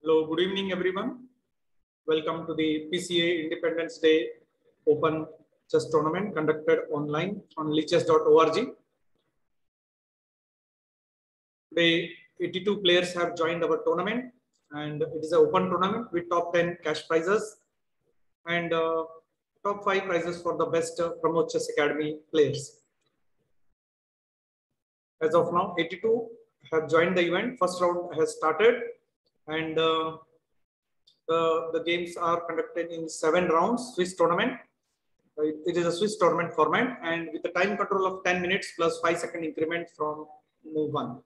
Hello, good evening, everyone. Welcome to the PCA Independence Day Open Chess Tournament conducted online on lichess.org. Today, 82 players have joined our tournament, and it is an open tournament with top 10 cash prizes and top 5 prizes for the best Promote Chess Academy players. As of now, 82 have joined the event. First round has started, and the games are conducted in 7 rounds, Swiss tournament. It is a Swiss tournament format, and with a time control of 10 minutes plus 5-second increment from move 1.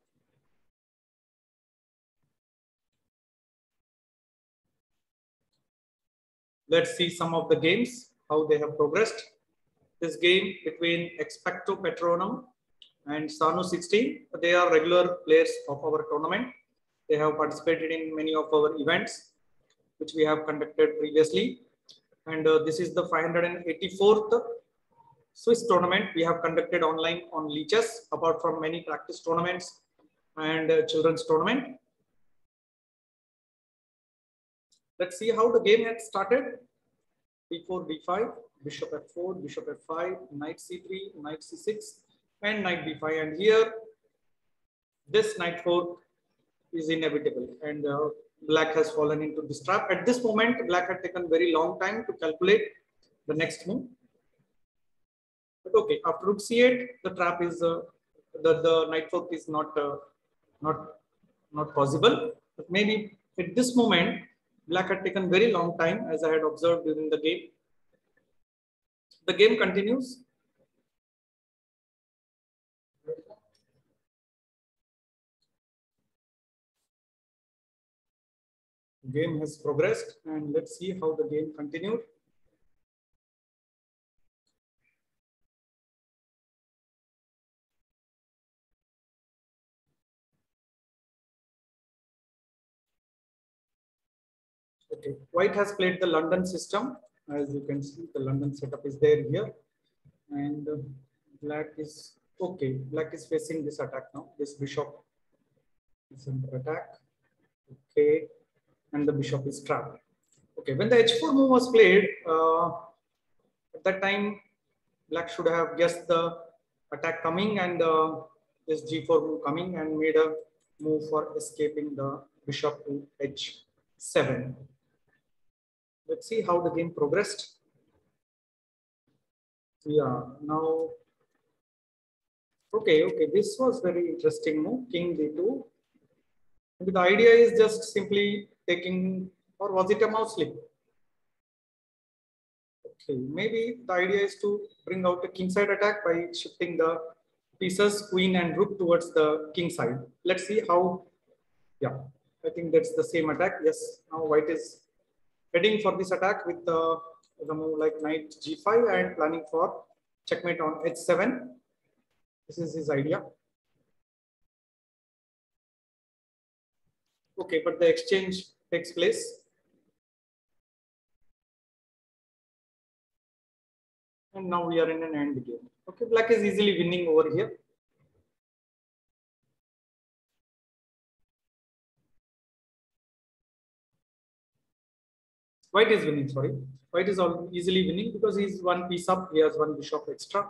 Let's see some of the games, how they have progressed. This game between Expecto Patronum and Sanu 16, they are regular players of our tournament. They have participated in many of our events, which we have conducted previously. And this is the 584th Swiss tournament we have conducted online on Lichess, apart from many practice tournaments and children's tournament. Let's see how the game had started. b4, b5, bishop f4, bishop f5, knight c3, knight c6, and knight b5. And here, this knight fork is inevitable, and black has fallen into this trap. At this moment, black had taken very long time to calculate the next move. But okay, after rook c8, the trap is the knight fork is not possible. But maybe at this moment, black had taken very long time, as I had observed during the game. The game continues. Game has progressed, and let's see how the game continued. Okay, white has played the London system. As you can see, the London setup is there here, and black is okay. Black is facing this attack now. This bishop is under attack. Okay, and the bishop is trapped. Okay, when the h4 move was played, at that time, black should have guessed the attack coming and this g4 move coming and made a move for escaping the bishop to h7. Let's see how the game progressed. Yeah, now, okay, this was very interesting move, king d2. The idea is just simply taking, or was it a mouse slip? Okay, maybe the idea is to bring out a kingside attack by shifting the pieces, queen and rook towards the king side. Let's see how, yeah, I think that's the same attack. Yes, now white is heading for this attack with the move like knight g5 and planning for checkmate on h7. This is his idea. Okay, but the exchange takes place. And now we are in an end game. Okay, black is easily winning over here. White is winning, sorry. White is easily winning because he's one piece up, he has one bishop extra.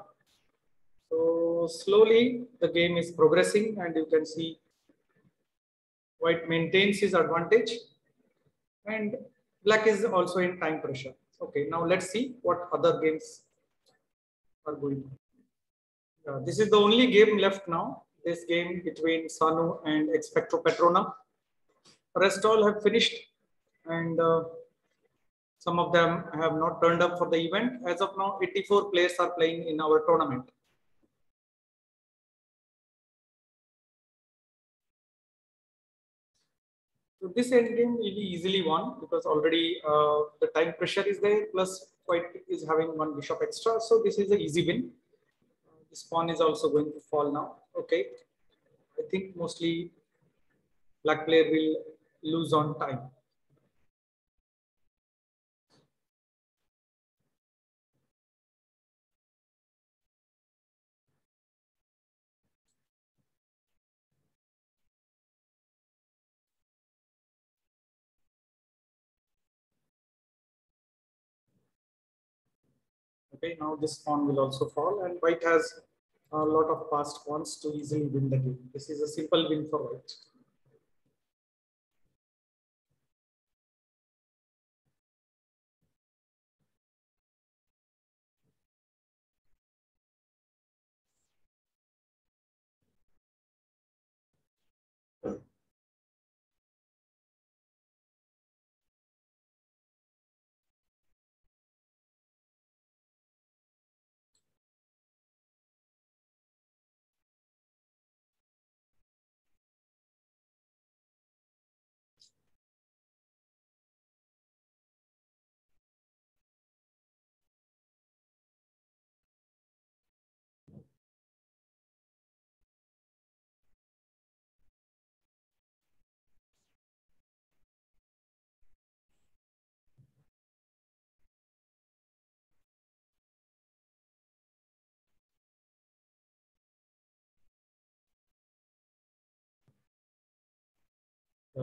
So slowly the game is progressing, and you can see white maintains his advantage and black is also in time pressure. Okay, now let's see what other games are going on. This is the only game left now. This game between Sanu and Expecto Patronum. Rest all have finished, and some of them have not turned up for the event. As of now, 84 players are playing in our tournament. So this endgame will be easily won because already the time pressure is there, plus white is having one bishop extra. So this is an easy win. This pawn is also going to fall now. Okay, I think mostly black player will lose on time. Okay, now this pawn will also fall, and white has a lot of passed pawns to easily win the game. This is a simple win for white.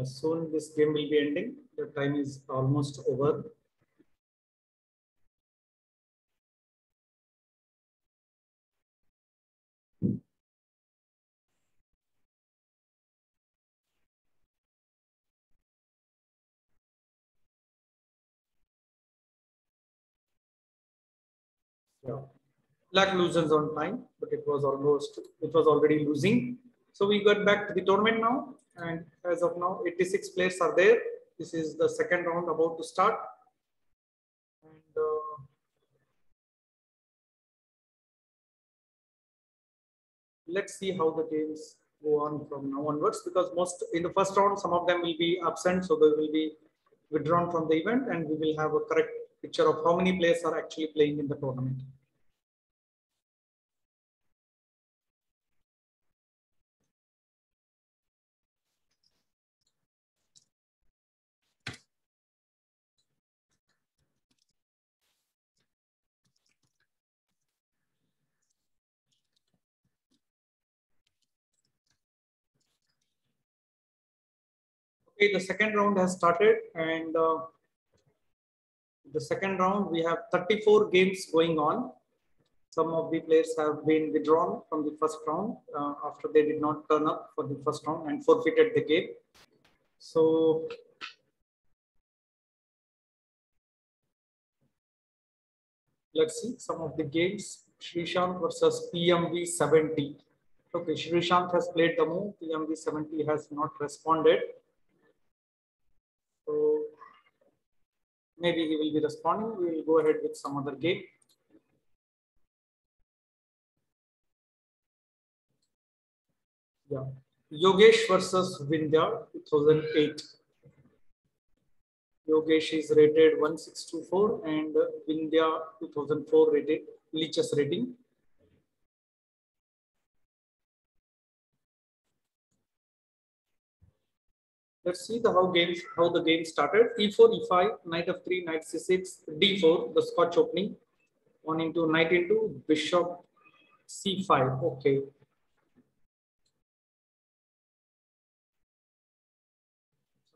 Soon this game will be ending. The time is almost over. Yeah. Black loses on time, but it was already losing. So we got back to the tournament now, and as of now, 86 players are there. This is the second round about to start, and let's see how the games go on from now onwards. Because most in the first round, some of them will be absent, so they will be withdrawn from the event, and we will have a correct picture of how many players are actually playing in the tournament. Okay, the second round has started, and the second round we have 34 games going on. Some of the players have been withdrawn from the first round after they did not turn up for the first round and forfeited the game. So let's see some of the games. Shrishant versus PMV 70. Okay, Shrishant has played the move. PMV 70 has not responded. So maybe he will be responding. We will go ahead with some other game. Yeah. Yogesh versus Vindhya 2008. Yogesh is rated 1624 and Vindhya 2004 rated Lichess rating. Let's see how the game started. E4, E5, knight f3, knight c6, d4, the Scotch opening. On into knight into bishop c5. Okay.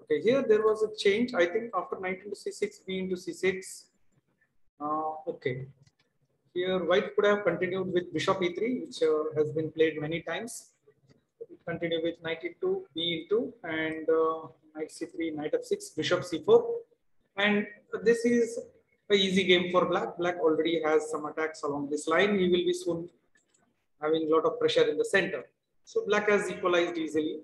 Okay, here there was a change. I think after knight into c6, b into c6. Okay. Here white could have continued with bishop e3, which has been played many times. Continue with knight into b into and knight c3, knight f6, bishop c4, and this is a easy game for black. Black already has some attacks along this line. He will be soon having a lot of pressure in the center. So black has equalized easily.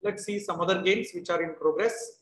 Let's see some other games which are in progress.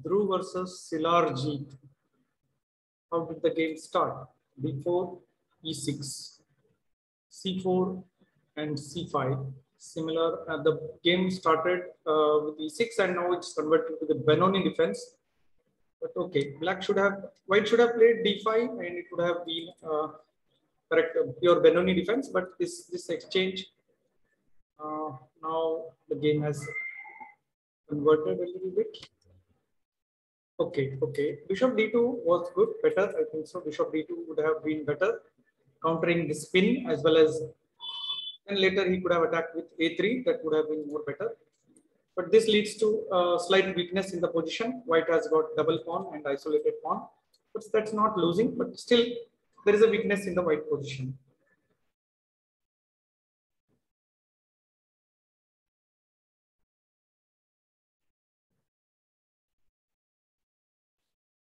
Dhruv versus Silarjeet. How did the game start? B4, E6, C4, and C5. Similar, the game started with E6 and now it's converted to the Benoni defense. But okay, white should have played d5 and it would have been correct pure Benoni defense. But this exchange now the game has converted a little bit. Okay, okay. Bishop d2 was good, better. I think so. Bishop d2 would have been better, countering the spin as well as. And later he could have attacked with a3. That would have been more better. But this leads to slight weakness in the position. White has got double pawn and isolated pawn. But that's not losing. But still, there is a weakness in the white position.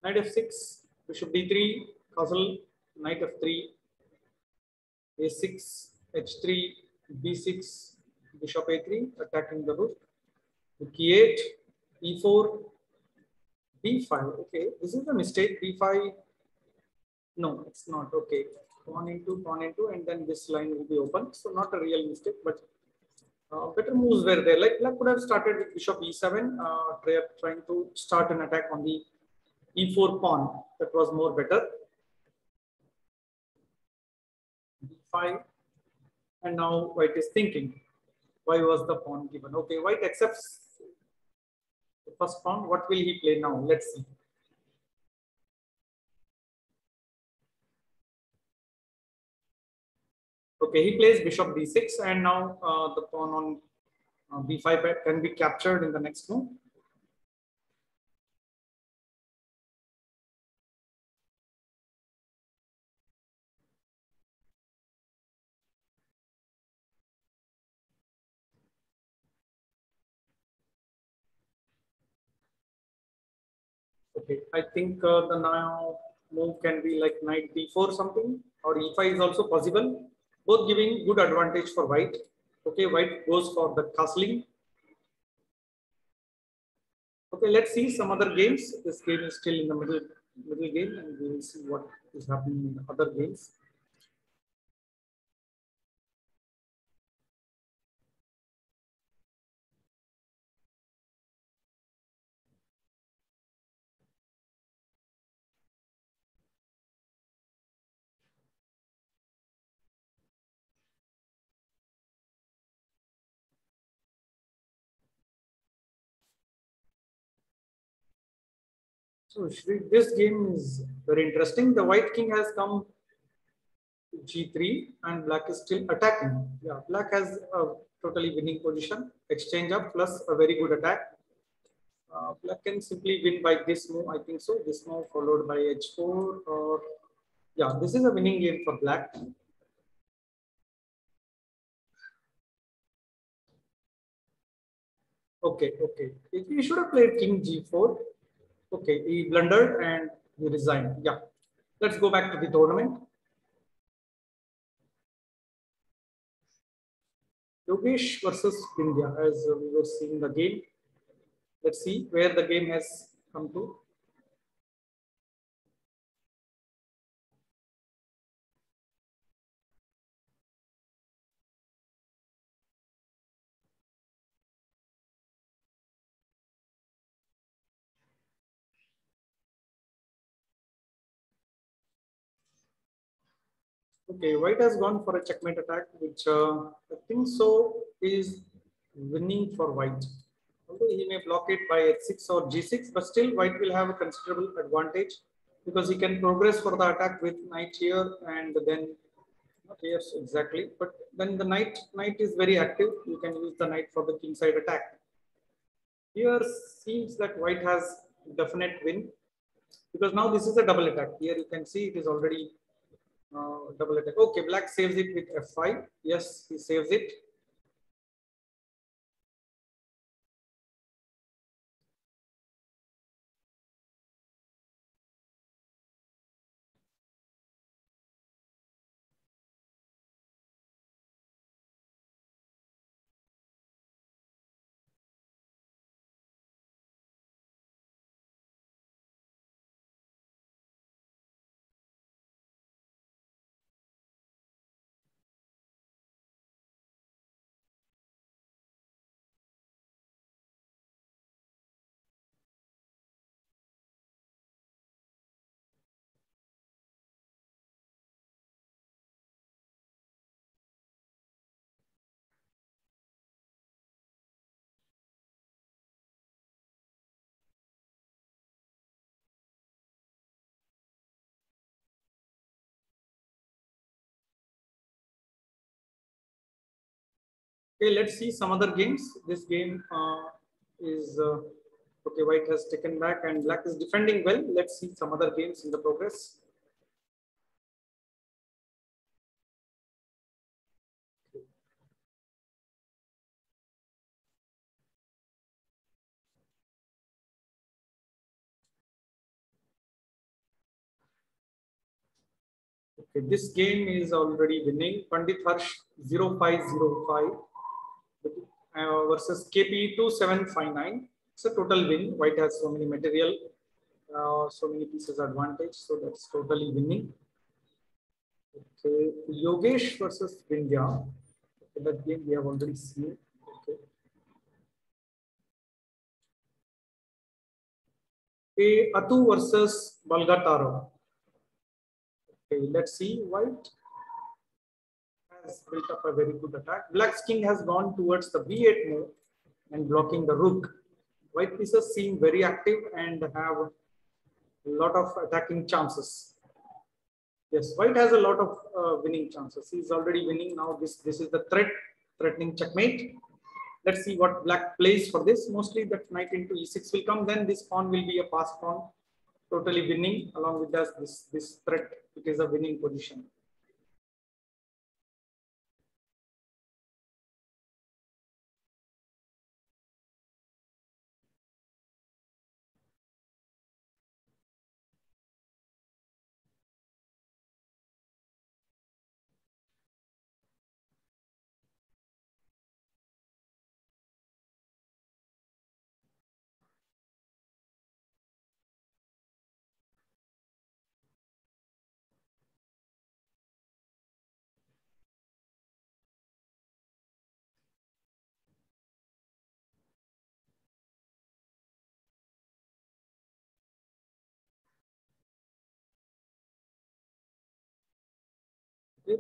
Knight f6, bishop d3, castle, knight f3, a6, h3, b6, bishop a3, attacking the rook. Rook e8, e4, b5. Okay, this is a mistake. b5. No, it's not. Okay, pawn into, and then this line will be open. So not a real mistake, but better moves were there. Like Black could have started with bishop e7, trying to start an attack on the e4 pawn. That was more better. b5, and now White is thinking, why was the pawn given? Okay, White accepts the first pawn. What will he play now? Let's see. Okay, he plays bishop d6, and now the pawn on b5 can be captured in the next move. Okay, I think the now move can be like knight d4 something, or e5 is also possible, both giving good advantage for white. Okay, white goes for the castling. Okay, let's see some other games. This game is still in the middle game, and we will see what is happening in the other games. So Shri, this game is very interesting. The white king has come to g3 and black is still attacking. Yeah, black has a totally winning position. Exchange up plus a very good attack. Black can simply win by this move, I think so. This move followed by h4 or yeah, this is a winning game for black. Okay, okay. He should have played king g4. Okay, he blundered and he resigned. Yeah, let's go back to the tournament. Yogesh versus India, as we were seeing the game. Let's see where the game has come to. Okay, white has gone for a checkmate attack, which I think so is winning for white. Although he may block it by h6 or g6, but still white will have a considerable advantage because he can progress for the attack with knight here and then not here exactly, but then the knight is very active. You can use the knight for the king side attack. Here seems that white has definite win because now this is a double attack. Here you can see it is already double attack. Okay, black saves it with f5. Yes, he saves it. Okay, let's see some other games. This game is okay. White has taken back and black is defending well. Let's see some other games in the progress. Okay, this game is already winning. Pandit Harsh 0505 versus KP 2759. It's a total win. White has so many material, so many pieces advantage. So that's totally winning. Okay, Yogesh versus Vindhya. Okay, that game we have already seen. Okay. Okay, Atu versus Balgataro. Okay, let's see. White has built up a very good attack. Black's king has gone towards the B8 move and blocking the rook. White pieces seem very active and have a lot of attacking chances. Yes, white has a lot of winning chances. He's already winning now. This is the threatening checkmate. Let's see what black plays for this. Mostly that knight into e6 will come. Then this pawn will be a passed pawn, totally winning. Along with this threat, it is a winning position.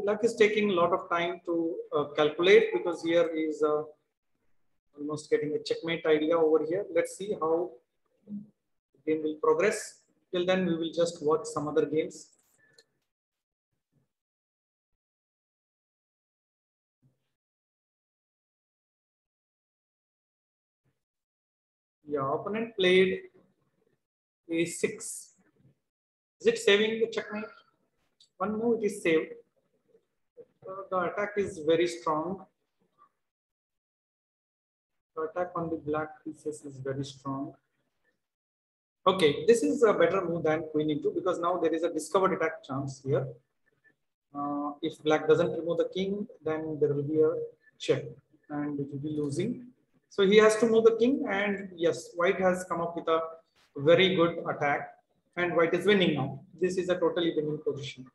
Black is taking a lot of time to calculate because here is almost getting a checkmate idea over here. Let's see how the game will progress. Till then, we will just watch some other games. Yeah, opponent played a6. Is it saving the checkmate? One move, it is saved. The attack is very strong. The attack on the black pieces is very strong. Okay, this is a better move than queen e2 because now there is a discovered attack chance here. If black doesn't remove the king, then there will be a check and it will be losing. So he has to move the king, and yes, white has come up with a very good attack, and white is winning now. This is a totally winning position.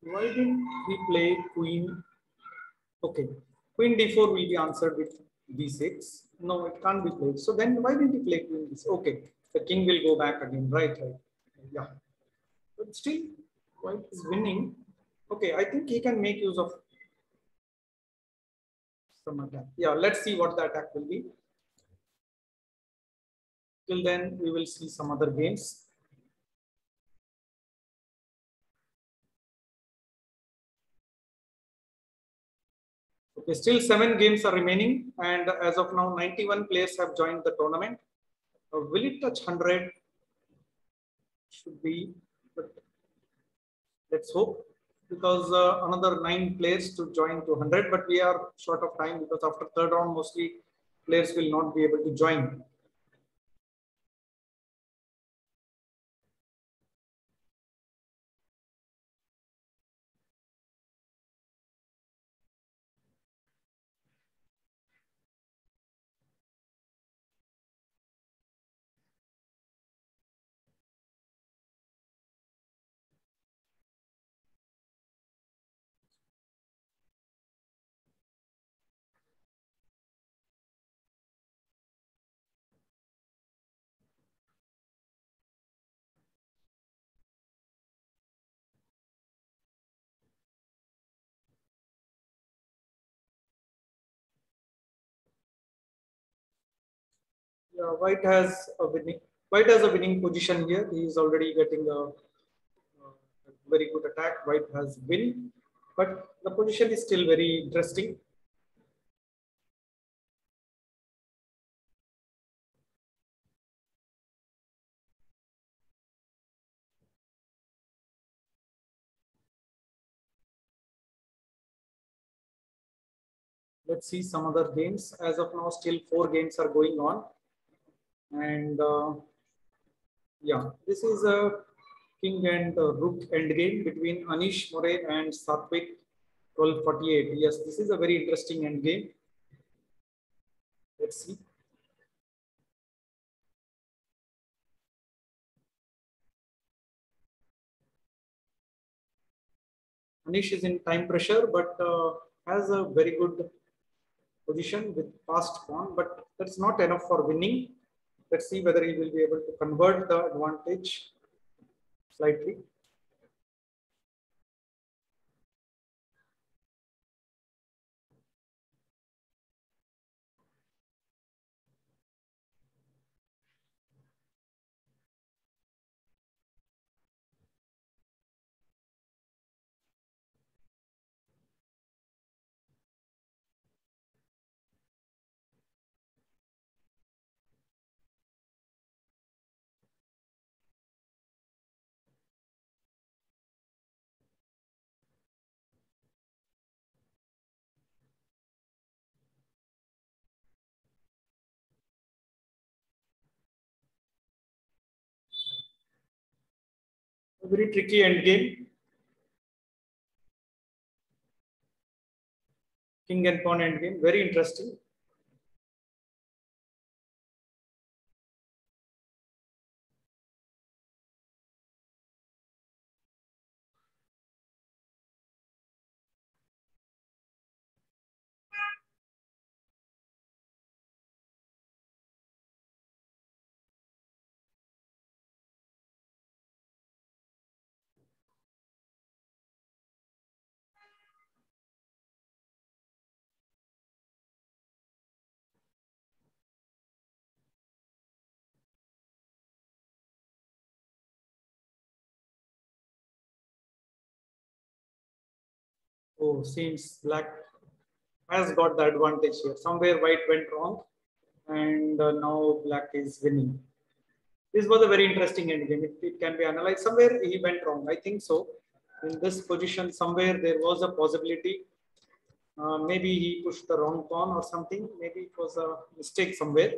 Why didn't he play queen? Okay, queen d4 will be answered with d6. No, it can't be played. So then why didn't he play queen d6? Okay, the king will go back again, right? Right. Yeah. But still, white is winning. Okay, I think he can make use of some attack. Yeah, let's see what the attack will be. Till then, we will see some other games. Okay, still 7 games are remaining, and as of now, 91 players have joined the tournament. Will it touch 100? Should be, but let's hope, because another 9 players to join to 100, but we are short of time because after third round, mostly players will not be able to join. White has a winning. White has a winning position here. He is already getting a very good attack. White has win, but the position is still very interesting. Let's see some other games. As of now, still 4 games are going on, and yeah, this is a king and rook endgame between Anish More and Satvik 1248. Yes, this is a very interesting endgame. Let's see. Anish is in time pressure, but has a very good position with fast pawn, but that's not enough for winning. Let's see whether he will be able to convert the advantage slightly. A very tricky endgame. King and pawn endgame, very interesting. Oh, seems black has got the advantage here. Somewhere white went wrong, and now black is winning. This was a very interesting endgame. It can be analyzed. Somewhere he went wrong. I think so. In this position, somewhere there was a possibility. Maybe he pushed the wrong pawn or something. Maybe it was a mistake somewhere.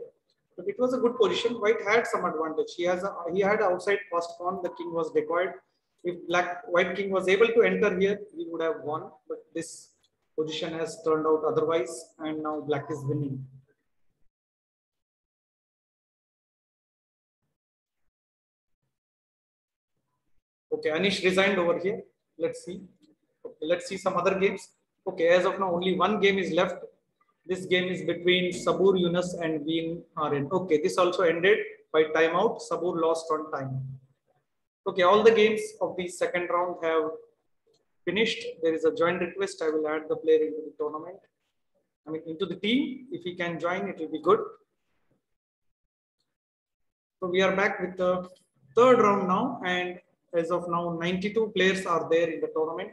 But it was a good position. White had some advantage. He had outside passed pawn. The king was decoyed. If white king was able to enter here, he would have won. But this position has turned out otherwise, and now black is winning. Okay, Anish resigned over here. Let's see. Okay, let's see some other games. Okay, as of now, only one game is left. This game is between Sabur Yunus and Wien Aren. Okay, this also ended by timeout. Sabur lost on time. Okay, all the games of the second round have finished. There is a join request. I will add the player into the tournament. I mean, into the team. If he can join, it will be good. So we are back with the third round now, and as of now, 92 players are there in the tournament.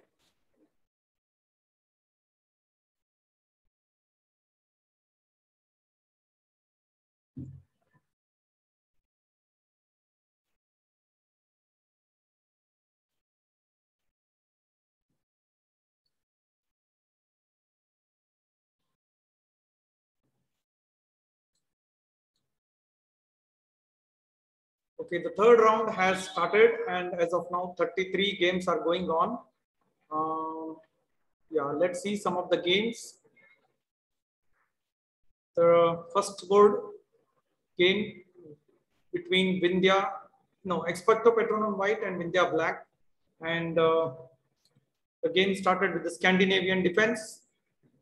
Okay, the third round has started, and as of now, 33 games are going on. Yeah, let's see some of the games. The first board game between Expecto Patronum White and Vindhya Black, and the game started with the Scandinavian defense.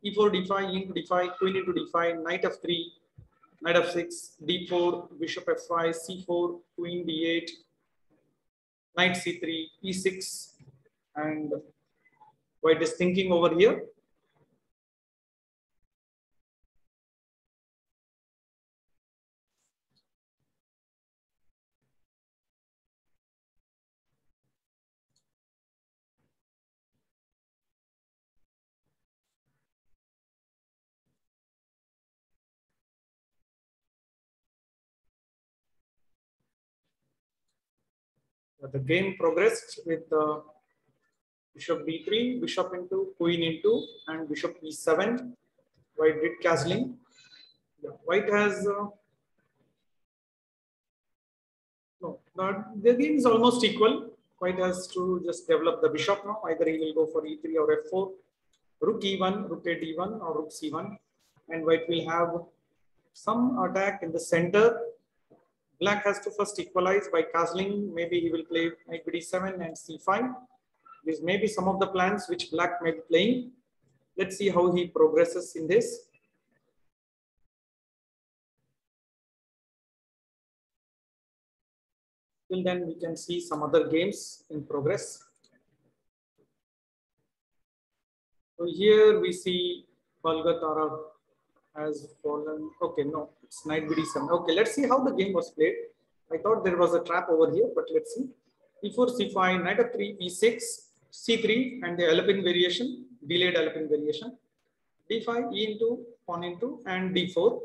E4, d5, e into d5, queen into d5, knight f3, knight f6, d4, bishop f5, c4, queen d8, knight c3, e6, and white is thinking over here. The game progressed with bishop b3, bishop into, queen into, and bishop e7. White did castling. Yeah, white has no. The game is almost equal. White has to just develop the bishop now. Either he will go for e3 or f4, rook e1, rook a d1, or rook c1, and white will have some attack in the center. Black has to first equalize by castling. Maybe he will play knight d7 and c5. These may be some of the plans which black may be playing. Let's see how he progresses in this. Till then, we can see some other games in progress. So here we see Balgatara has fallen. Okay, no, it's knight d7. Okay, let's see how the game was played. I thought there was a trap over here, but let's see. e4, c5, knight f3, e6, c3, and the Alpin variation, delayed Alpin variation. d5, e into, pawn into, and d4.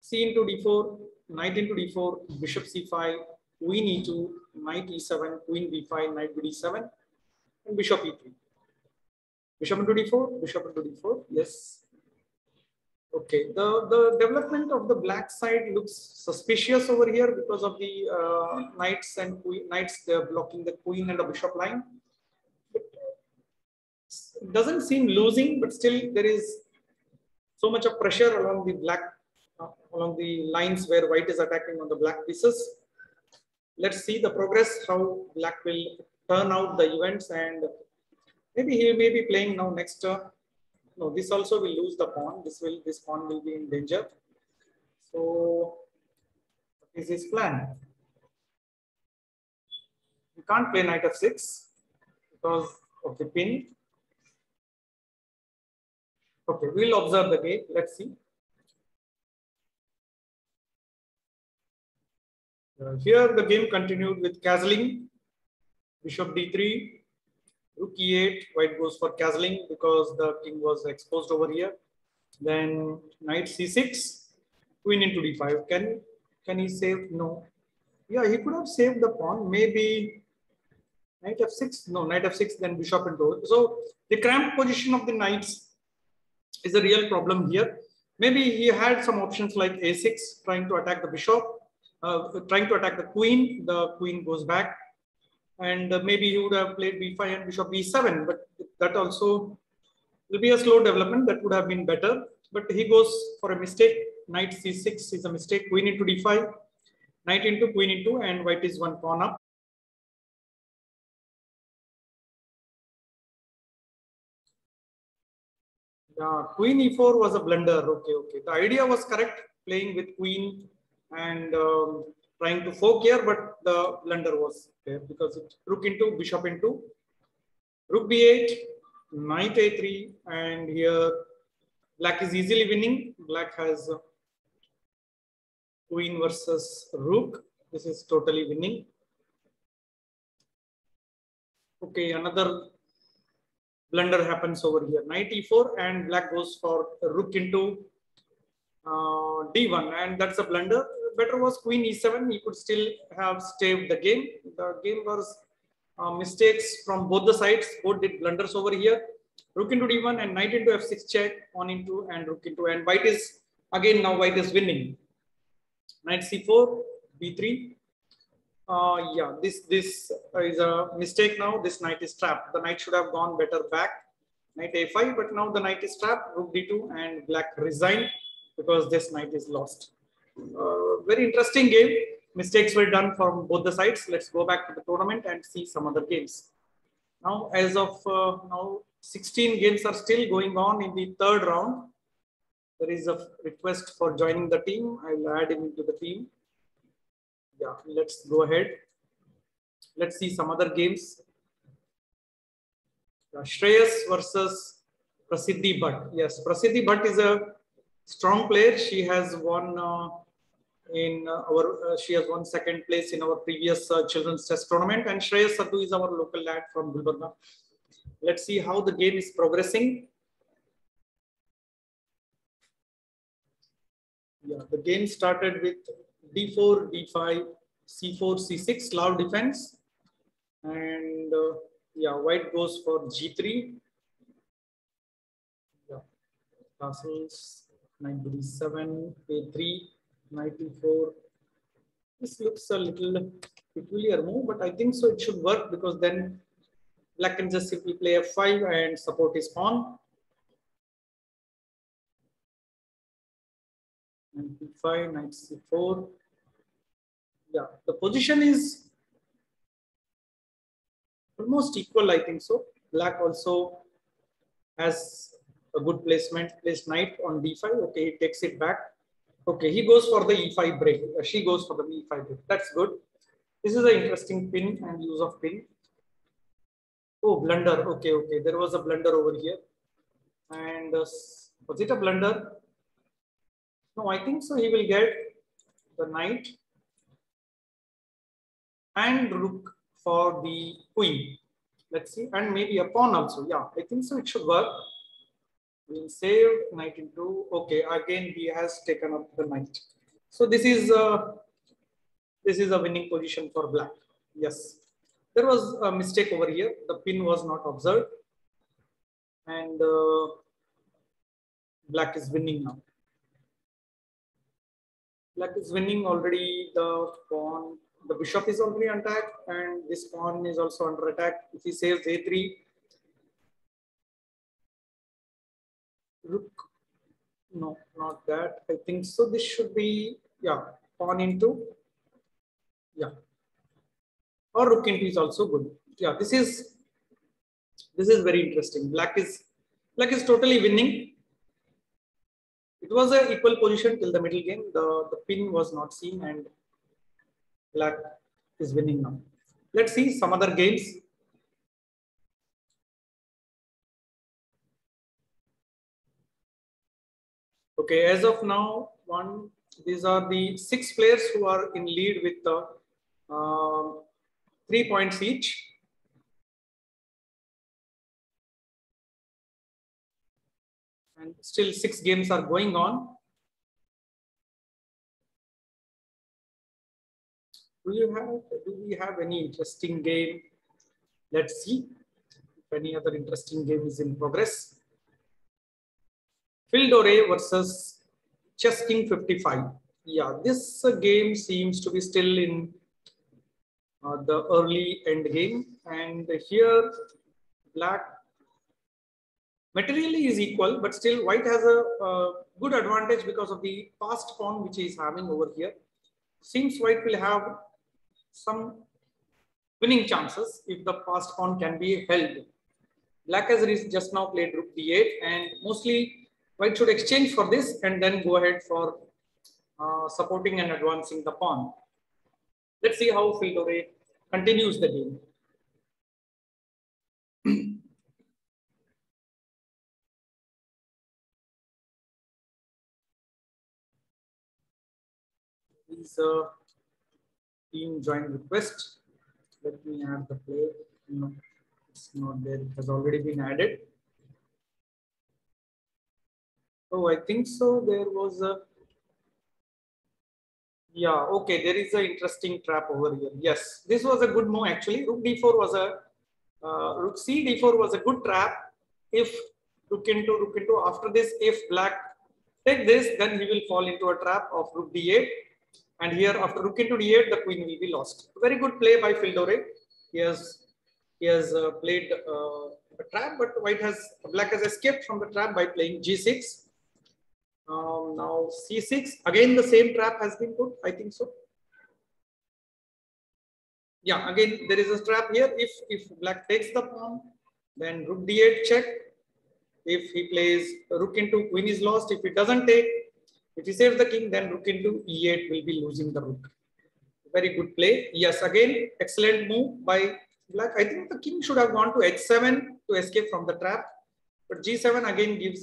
c into d4, knight into d4, bishop c5, queen e2, knight e7, queen b5, knight d7, and bishop e3. Bishop into d4, bishop into d4. Yes. Okay. The development of the black side looks suspicious over here because of the knights and knights. They're blocking the queen and the bishop line. It doesn't seem losing, but still there is so much of pressure along the black, along the lines where white is attacking on the black pieces. Let's see the progress, how black will turn out the events, and maybe he may be playing now next. No, this also will lose the pawn. This pawn will be in danger. So, what is his plan? You can't play knight f6 because of the pin. Okay, we'll observe the game. Let's see. Here the game continued with castling. Bishop d3. Rook e8, white goes for castling because the king was exposed over here. Then knight c6, queen into d5. Can he save? No. Yeah, he could have saved the pawn. Maybe knight f6. No, knight f6, then bishop into. So the cramped position of the knights is a real problem here. Maybe he had some options like a6, trying to attack the bishop, trying to attack the queen. The queen goes back. And maybe he would have played b5 and bishop b7, but that also will be a slow development. That would have been better. But he goes for a mistake. Knight c6 is a mistake. Queen into d5, knight into, queen into, and white is one pawn up. Queen e4 was a blunder. Okay. The idea was correct, playing with queen and trying to fork here, but the blunder was there because it rook into, bishop into, rook b8, knight a3, and here black is easily winning. Black has queen versus rook. This is totally winning. Okay, another blunder happens over here. Knight e4, and black goes for rook into d1, and that's a blunder. Better was queen e7. He could still have staved the game. The game was mistakes from both the sides. Both did blunders over here. Rook into d1 and knight into f6 check, pawn into and rook into, and white is again, now white is winning. Knight c4, b3. Yeah, this is a mistake now. This knight is trapped. The knight should have gone better back. Knight a5, but now the knight is trapped. Rook d2, and black resigned because this knight is lost. Very interesting game. Mistakes were done from both the sides. Let's go back to the tournament and see some other games. Now, as of now, 16 games are still going on in the third round. There is a request for joining the team. I'll add him into the team. Yeah, let's go ahead. Let's see some other games. Shreyas versus Prasiddhi Bhatt. Yes, Prasiddhi Bhatt is a strong player. She has won she has won second place in our previous children's chess tournament, and Shreyas Sadhu is our local lad from Gulbarga. Let's see how the game is progressing. Yeah, the game started with d4, d5, c4, c6, Slav defense. And yeah, white goes for g3. Yeah, castles, knight d7, a3, knight e4. This looks a little peculiar move, but I think so it should work because then black can just simply play f5 and support his pawn. Knight b5, knight c4. Yeah, the position is almost equal, I think so. Black also has a good placement, placed knight on d5. Okay, he takes it back. Okay, he goes for the e5 break. She goes for the e5 break. That's good. This is an interesting pin and use of pin. Oh, blunder. Okay, okay. There was a blunder over here. And was it a blunder? No, I think so. He will get the knight and rook for the queen. Let's see. And maybe a pawn also. Yeah, I think so. It should work. We'll save knight into. Okay, again he has taken up the knight. So this is a winning position for black. Yes, there was a mistake over here. The pin was not observed, and black is winning now. Black is winning already. The pawn, the bishop is already attacked, and this pawn is also under attack. If he saves a3, rook. No, not that. I think so. This should be, yeah, pawn into, yeah, or rook into is also good. Yeah, this is very interesting. Black is totally winning. It was an equal position till the middle game. The pin was not seen, and black is winning now. Let's see some other games. Okay, as of now, these are the 6 players who are in lead with 3 points each. And still 6 games are going on. Do we have any interesting game? Let's see if any other interesting game is in progress. Phil Dore versus Chess King 55. Yeah, this game seems to be still in the early end game, and here black materially is equal, but still white has a good advantage because of the passed pawn which he is having over here. Seems white will have some winning chances if the passed pawn can be held. Black has just now played rook d8, and mostly white should exchange for this and then go ahead for supporting and advancing the pawn. Let's see how Phil Dore continues the game. Please team join request. Let me add the play. No, it's not there. It has already been added. Oh, I think so. There was a. Yeah, okay. There is an interesting trap over here. Yes, this was a good move actually. Rook d4 was a. Rook c d4 was a good trap. If rook into. After this, if black take this, then he will fall into a trap of rook d8. And here, after rook into d8, the queen will be lost. Very good play by Phil Dore. He has played a trap, but black has escaped from the trap by playing g6. Now c6. Again, the same trap has been put. I think so. Yeah. Again, there is a trap here. If black takes the pawn, then rook d8 check. If he plays rook into, queen is lost. If he doesn't take, if he saves the king, then rook into e8 will be losing the rook. Very good play. Yes, again, excellent move by black. I think the king should have gone to h7 to escape from the trap. But g7 again gives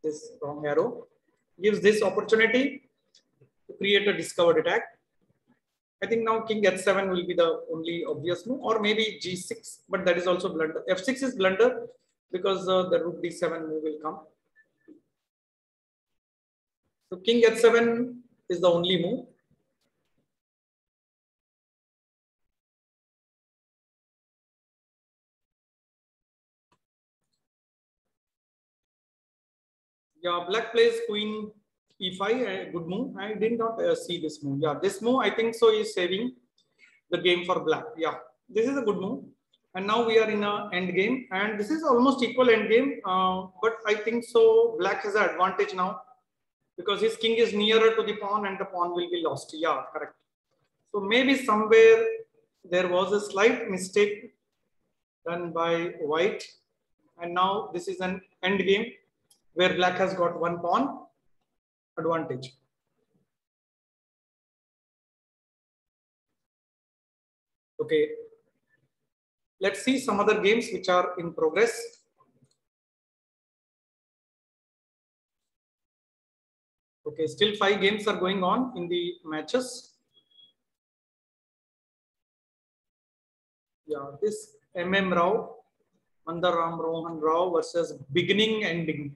this wrong arrow. Gives this opportunity to create a discovered attack. I think now king h7 will be the only obvious move, or maybe g6, but that is also blunder. f6 is blunder because the rook d7 move will come. So king h7 is the only move. Yeah, black plays queen e5, a good move. I did not see this move. Yeah, this move I think so is saving the game for black. Yeah, this is a good move. And now we are in a end game, and this is almost equal end game. But I think so black has an advantage now because his king is nearer to the pawn, and the pawn will be lost. Yeah, correct. So maybe somewhere there was a slight mistake done by white, and now this is an end game where black has got one pawn advantage. Okay, let's see some other games which are in progress. Okay, still 5 games are going on in the matches. Yeah, this MM Rao, Mandaram Rohan Rao versus beginning ending.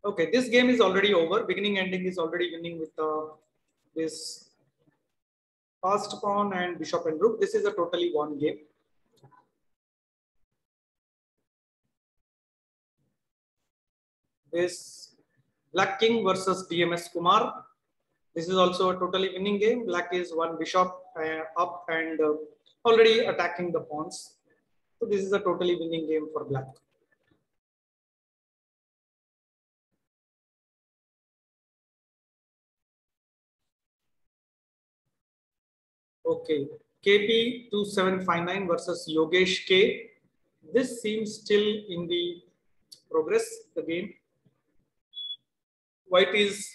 Okay, this game is already over. Beginning ending is already winning with this fast pawn and bishop and rook. This is a totally won game. This Black King versus DMS Kumar. This is also a totally winning game. Black is one bishop up and already attacking the pawns. So this is a totally winning game for black. Okay, KP2759 versus Yogesh K. This seems still in the progress, the game. White is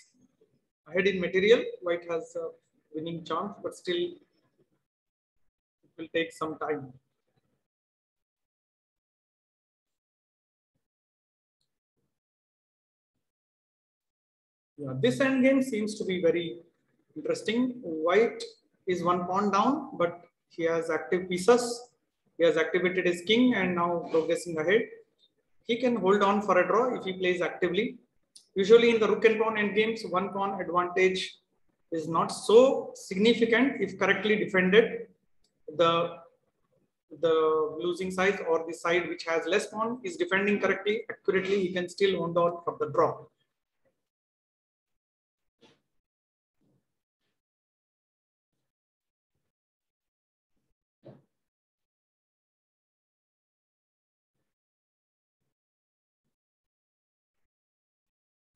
ahead in material. White has a winning chance, but still it will take some time. Yeah, this end game seems to be very interesting. White is one pawn down, but he has active pieces. He has activated his king and now progressing ahead. He can hold on for a draw if he plays actively. Usually in the rook and pawn endgames, one pawn advantage is not so significant if correctly defended. The losing side or the side which has less pawn is defending correctly, accurately, he can still hold on for the draw.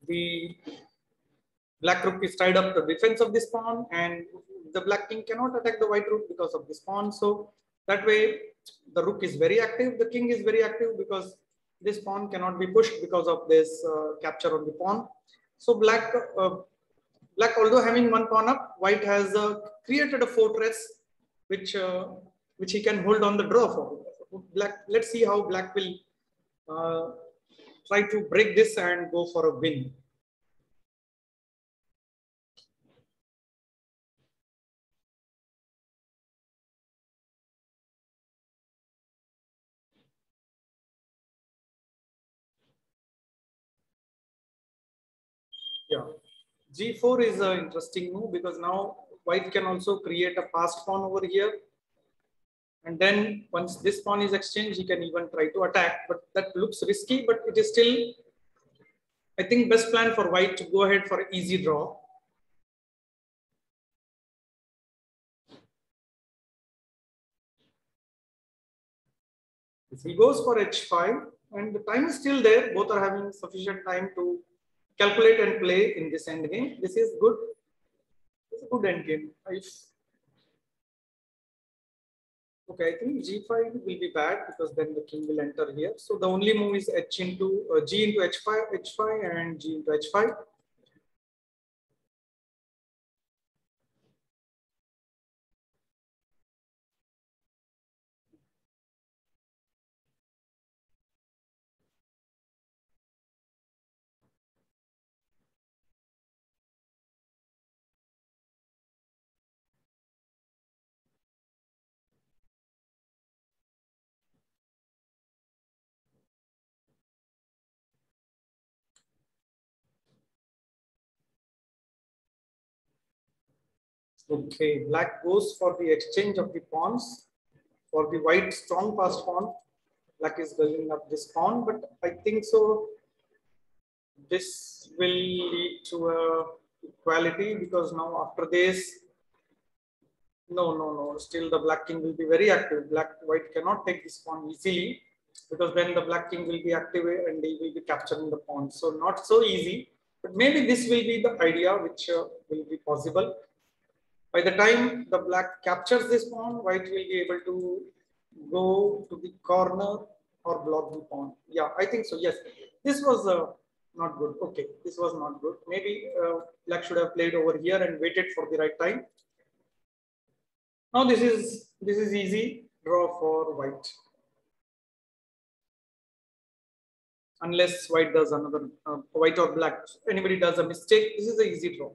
The black rook is tied up the defense of this pawn, and the black king cannot attack the white rook because of this pawn. So that way, the rook is very active, the king is very active because this pawn cannot be pushed because of this capture on the pawn. So black, although having one pawn up, white has created a fortress which which he can hold on the draw for. Black, let's see how black will uh, try to break this and go for a win. Yeah, G4 is an interesting move because now white can also create a passed pawn over here. And then once this pawn is exchanged, he can even try to attack, but that looks risky, but it is still, I think, best plan for white to go ahead for an easy draw. If he goes for H5, and the time is still there, both are having sufficient time to calculate and play in this end game. This is good. It's a good end game. Okay, I think G5 will be bad because then the king will enter here. So the only move is H into G into H5, and G into H5. Okay, black goes for the exchange of the pawns. For the white strong passed pawn, black is building up this pawn, but I think so This will lead to a equality because now after this, no. Still the black king will be very active. White cannot take this pawn easily because then the black king will be active and he will be capturing the pawn. So not so easy. But maybe this will be the idea which will be possible. By the time the black captures this pawn, white will be able to go to the corner or block the pawn. Yeah, I think so. Yes, this was not good. Okay, this was not good. Maybe black should have played over here and waited for the right time. Now this is easy draw for white. Unless white does another white or black, anybody does a mistake, this is an easy draw.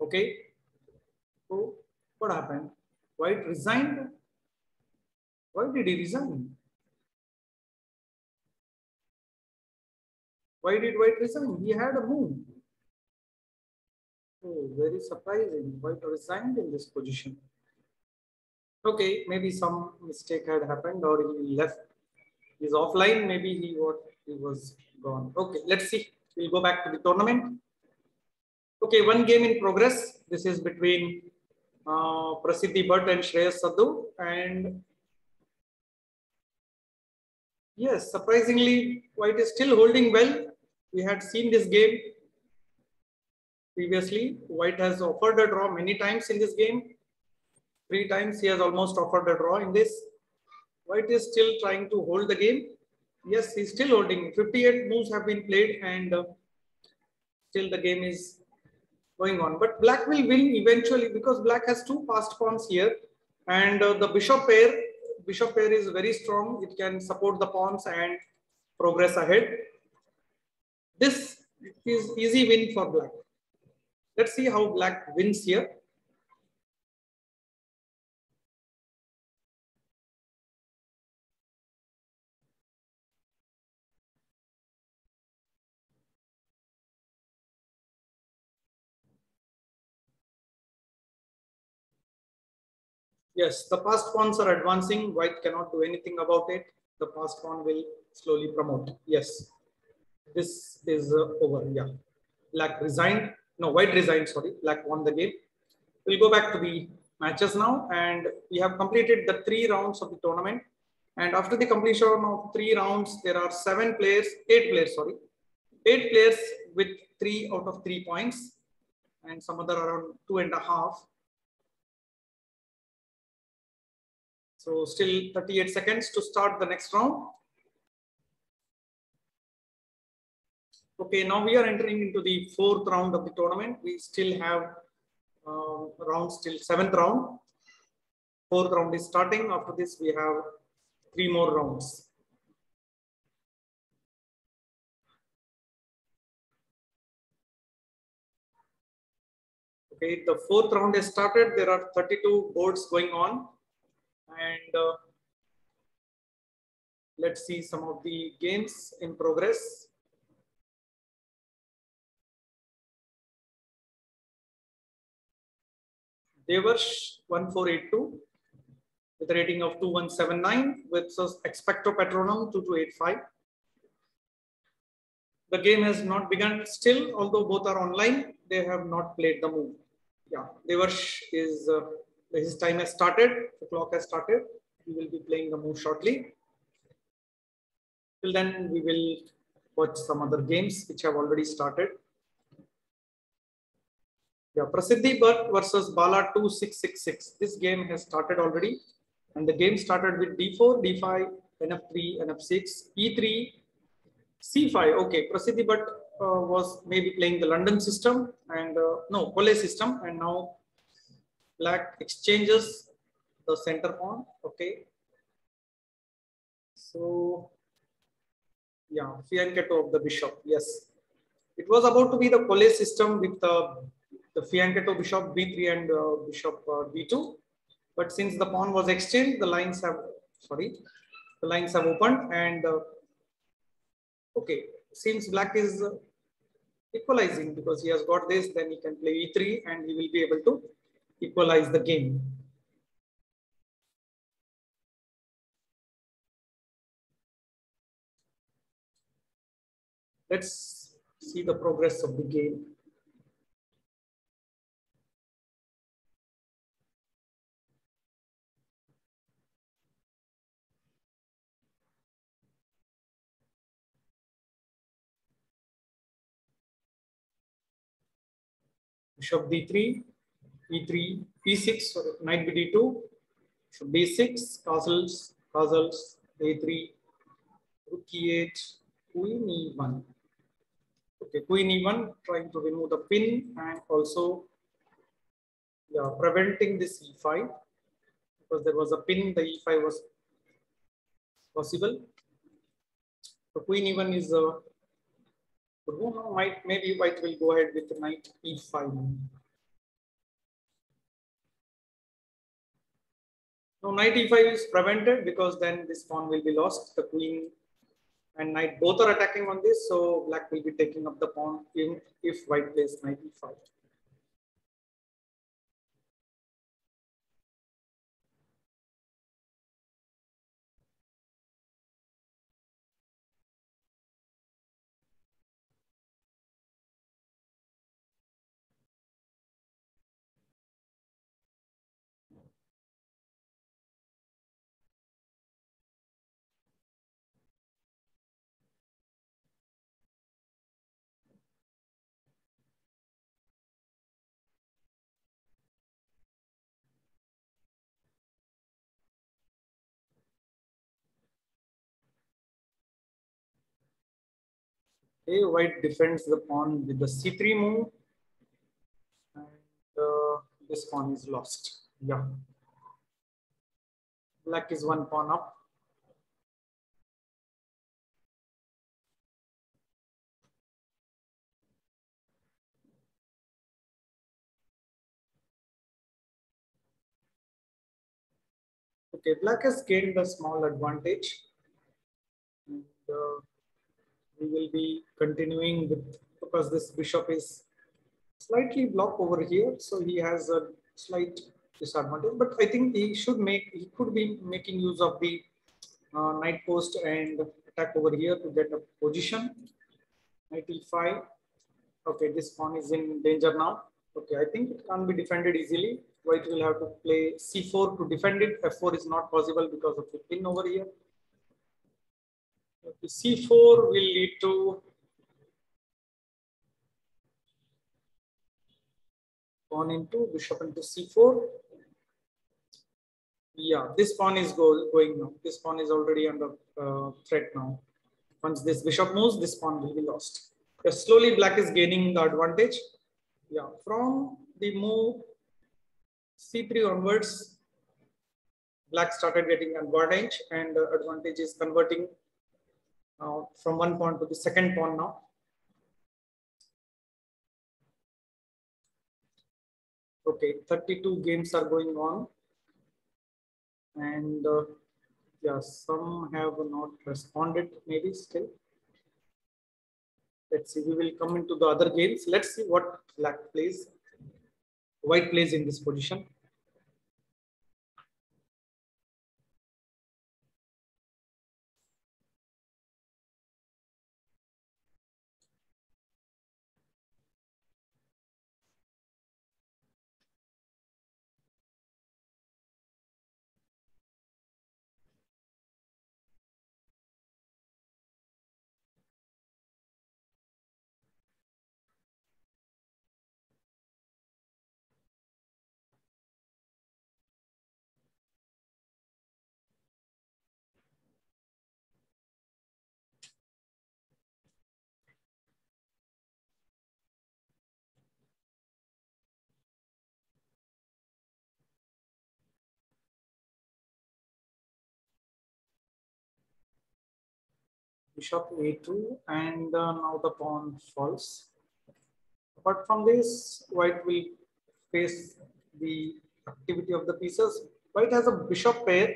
Okay, so what happened? White resigned. Why did he resign? Why did white resign? He had a move. Oh, very surprising. White resigned in this position. Okay, maybe some mistake had happened or he left. He's offline. Maybe he was gone. Okay, let's see. We'll go back to the tournament. Okay, one game in progress. This is between Prasiddhi Bhatt and Shreyas Sadhu. And yes, surprisingly, white is still holding well. We had seen this game previously. White has offered a draw many times in this game. 3 times he has almost offered a draw in this. White is still trying to hold the game. Yes, he's still holding. 58 moves have been played and still the game is going on. But black will win eventually because black has 2 passed pawns here and the bishop pair is very strong. It can support the pawns and progress ahead. This is easy win for black. Let's see how black wins here. Yes, the passed pawns are advancing. White cannot do anything about it. The passed pawn will slowly promote. Yes, this is over. Yeah, black resigned. No, white resigned. Sorry, black won the game. We'll go back to the matches now, and we have completed the 3 rounds of the tournament. And after the completion of 3 rounds, there are 8 players with 3 out of 3 points, and some other around 2.5. So still 38 seconds to start the next round. Okay, now we are entering into the 4th round of the tournament. We still have rounds till 7th round. 4th round is starting. After this, we have 3 more rounds. Okay, the 4th round has started. There are 32 boards going on. And let's see some of the games in progress. Devarsh 1482 with a rating of 2179 with Expecto Patronum 2285. The game has not begun still, although both are online. They have not played the move. Yeah, Devarsh is his time has started. The clock has started. We will be playing the move shortly. Till then, we will watch some other games which have already started. Yeah, Prasiddhi Bhatt versus Bala 2666. This game has started already. And the game started with D4, D5, NF3, NF6, E3, C5. Okay, Prasiddhi Bhatt was maybe playing the London system and no, Kolhe system. And now black exchanges the center pawn. Okay. So, yeah, fianchetto of the bishop. Yes. It was about to be the Kolhe system with the fianchetto bishop B3 and bishop B2. But since the pawn was exchanged, the lines have sorry, the lines have opened, and okay, since black is equalizing because he has got this, then he can play e3 and he will be able to equalize the game. Let's see the progress of the game. Bishop d3, e3, e6, sorry, knight bd2, bishop b6, castles, castles, a3, rook e8, queen e1. Okay, queen e1, trying to remove the pin and also preventing this e5 because there was a pin, the e5 was possible. So queen e1 is a good move. Now maybe white will go ahead with the knight e5. Now knight e5 is prevented because then this pawn will be lost. The queen and knight both are attacking on this, so black will be taking up the pawn if white plays knight e5. Okay, white defends the pawn with the c3 move, and this pawn is lost. Yeah, black is one pawn up. Okay, black has gained a small advantage. And, we will be continuing with, because this bishop is slightly blocked over here, so he has a slight disadvantage. But I think he could be making use of the knight post and attack over here to get a position. Knight e5. Okay, this pawn is in danger now. Okay, I think it can't be defended easily. White will have to play c4 to defend it. f4 is not possible because of the pin over here. Okay, c4 will lead to pawn into bishop into c4. Yeah, this pawn is going now. This pawn is already under threat now. Once this bishop moves, this pawn will be lost. Yes, slowly black is gaining the advantage. Yeah, from the move c3 onwards, black started getting advantage, and advantage is converting from one pawn to the second pawn now. Okay, 32 games are going on, and yeah, some have not responded. Maybe still. Let's see. We will come into the other games. Let's see what black plays. White plays in this position. Bishop a2, and now the pawn falls. Apart from this, white will face the activity of the pieces. White has a bishop pair,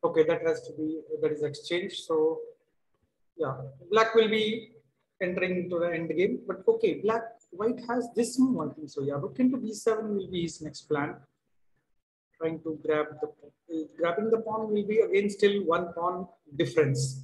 Okay, that has to be, that is exchange. So yeah, black will be entering into the end game, but okay, white has this move, I think so. Yeah, rook into b7 will be his next plan. Trying to grabbing the pawn will be again still one pawn difference.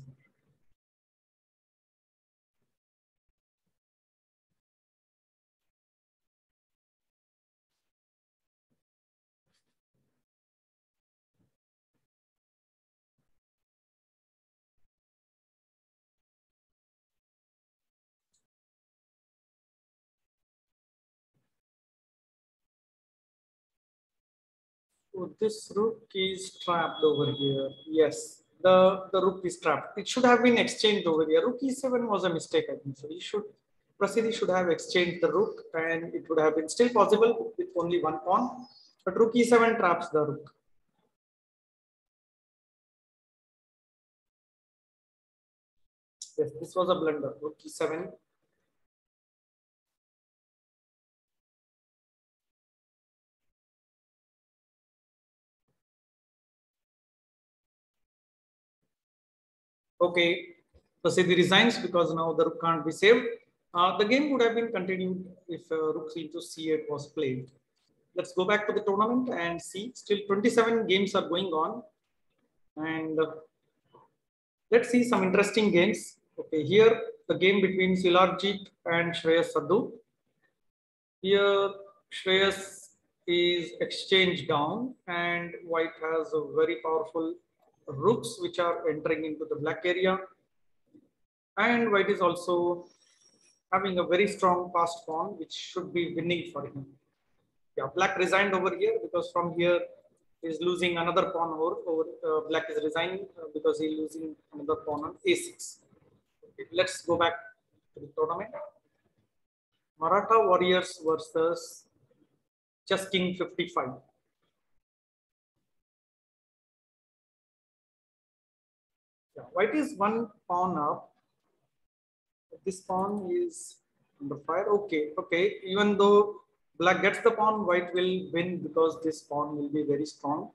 So this rook is trapped over here. Yes, the rook is trapped. It should have been exchanged over here. Rook e7 was a mistake, I think. So he should have exchanged the rook, and it would have been still possible with only one pawn. But rook e7 traps the rook. Yes, this was a blunder. Rook e7. Okay, Prasidhi resigns because now the rook can't be saved. The game would have been continued if rook into c8 was played. Let's go back to the tournament and see. Still 27 games are going on. And let's see some interesting games. Okay, here the game between Silarjit and Shreyas Sadhu. Here Shreyas is exchanged down and white has a very powerful rooks which are entering into the black area. And white is also having a very strong passed pawn, which should be winning for him. Yeah, black resigned over here because from here is losing another pawn over black is resigning because he's losing another pawn on a6. Okay, let's go back to the tournament. Maratha Warriors versus Chess King 55. Yeah, white is one pawn up. This pawn is under fire. Okay, okay. Even though black gets the pawn, white will win because this pawn will be very strong.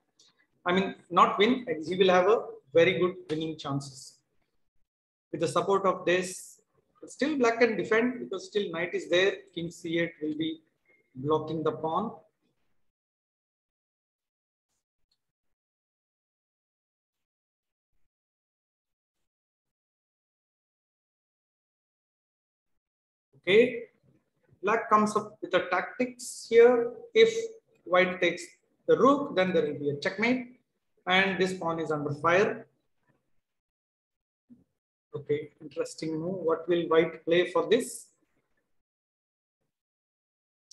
I mean, not win, he will have a very good winning chances. With the support of this, still black can defend because still knight is there. King c8 will be blocking the pawn. Okay, black comes up with a tactics here. If white takes the rook, then there will be a checkmate, and this pawn is under fire. Okay, interesting move. What will white play for this?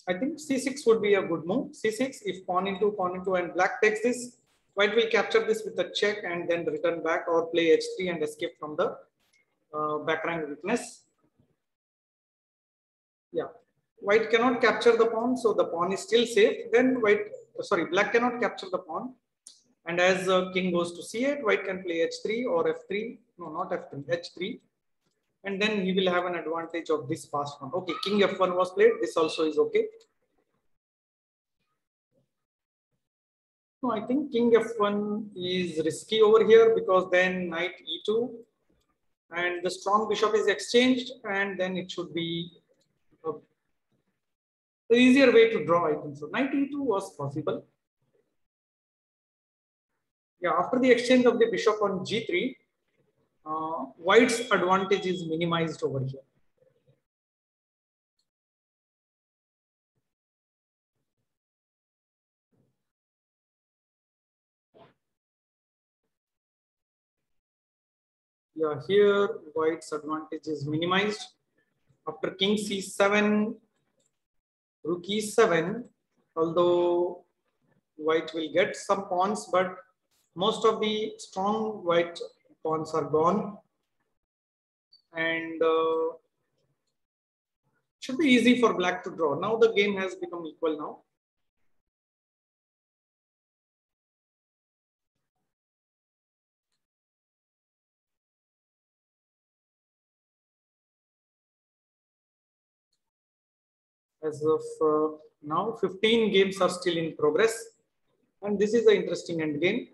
I think c6 would be a good move. C6, if pawn into, and black takes this, white will capture this with a check and then return back or play h3 and escape from the back rank weakness. Yeah, white cannot capture the pawn, so the pawn is still safe. Then black cannot capture the pawn. And as king goes to c8, white can play h3 or f3. No, not f3, h3. And then he will have an advantage of this passed pawn. Okay, king f1 was played. This also is okay. No, I think king f1 is risky over here because then knight e2 and the strong bishop is exchanged, and then it should be the easier way to draw, I think so. Knight e2 was possible. Yeah, after the exchange of the bishop on g3, white's advantage is minimized over here. Yeah, here white's advantage is minimized. After king c7, rook e7, although white will get some pawns, but most of the strong white pawns are gone. And should be easy for black to draw. Now the game has become equal now. As of now, 15 games are still in progress. And this is the interesting end game.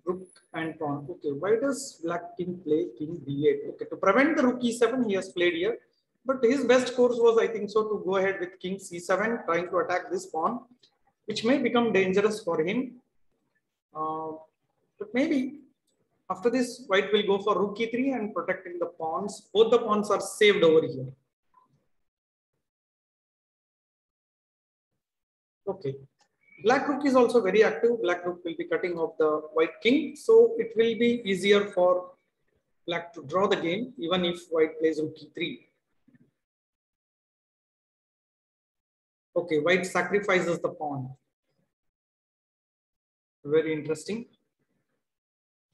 rook and pawn. Okay, why does black king play king d8? Okay, to prevent the rook e7, he has played here. But his best course was, I think so, to go ahead with king c7, trying to attack this pawn, which may become dangerous for him. But maybe after this, white will go for rook e3 and protecting the pawns. Both the pawns are saved over here. Okay. Black rook is also very active. Black rook will be cutting off the white king. So it will be easier for black to draw the game, even if white plays rook e3. Okay, white sacrifices the pawn. Very interesting.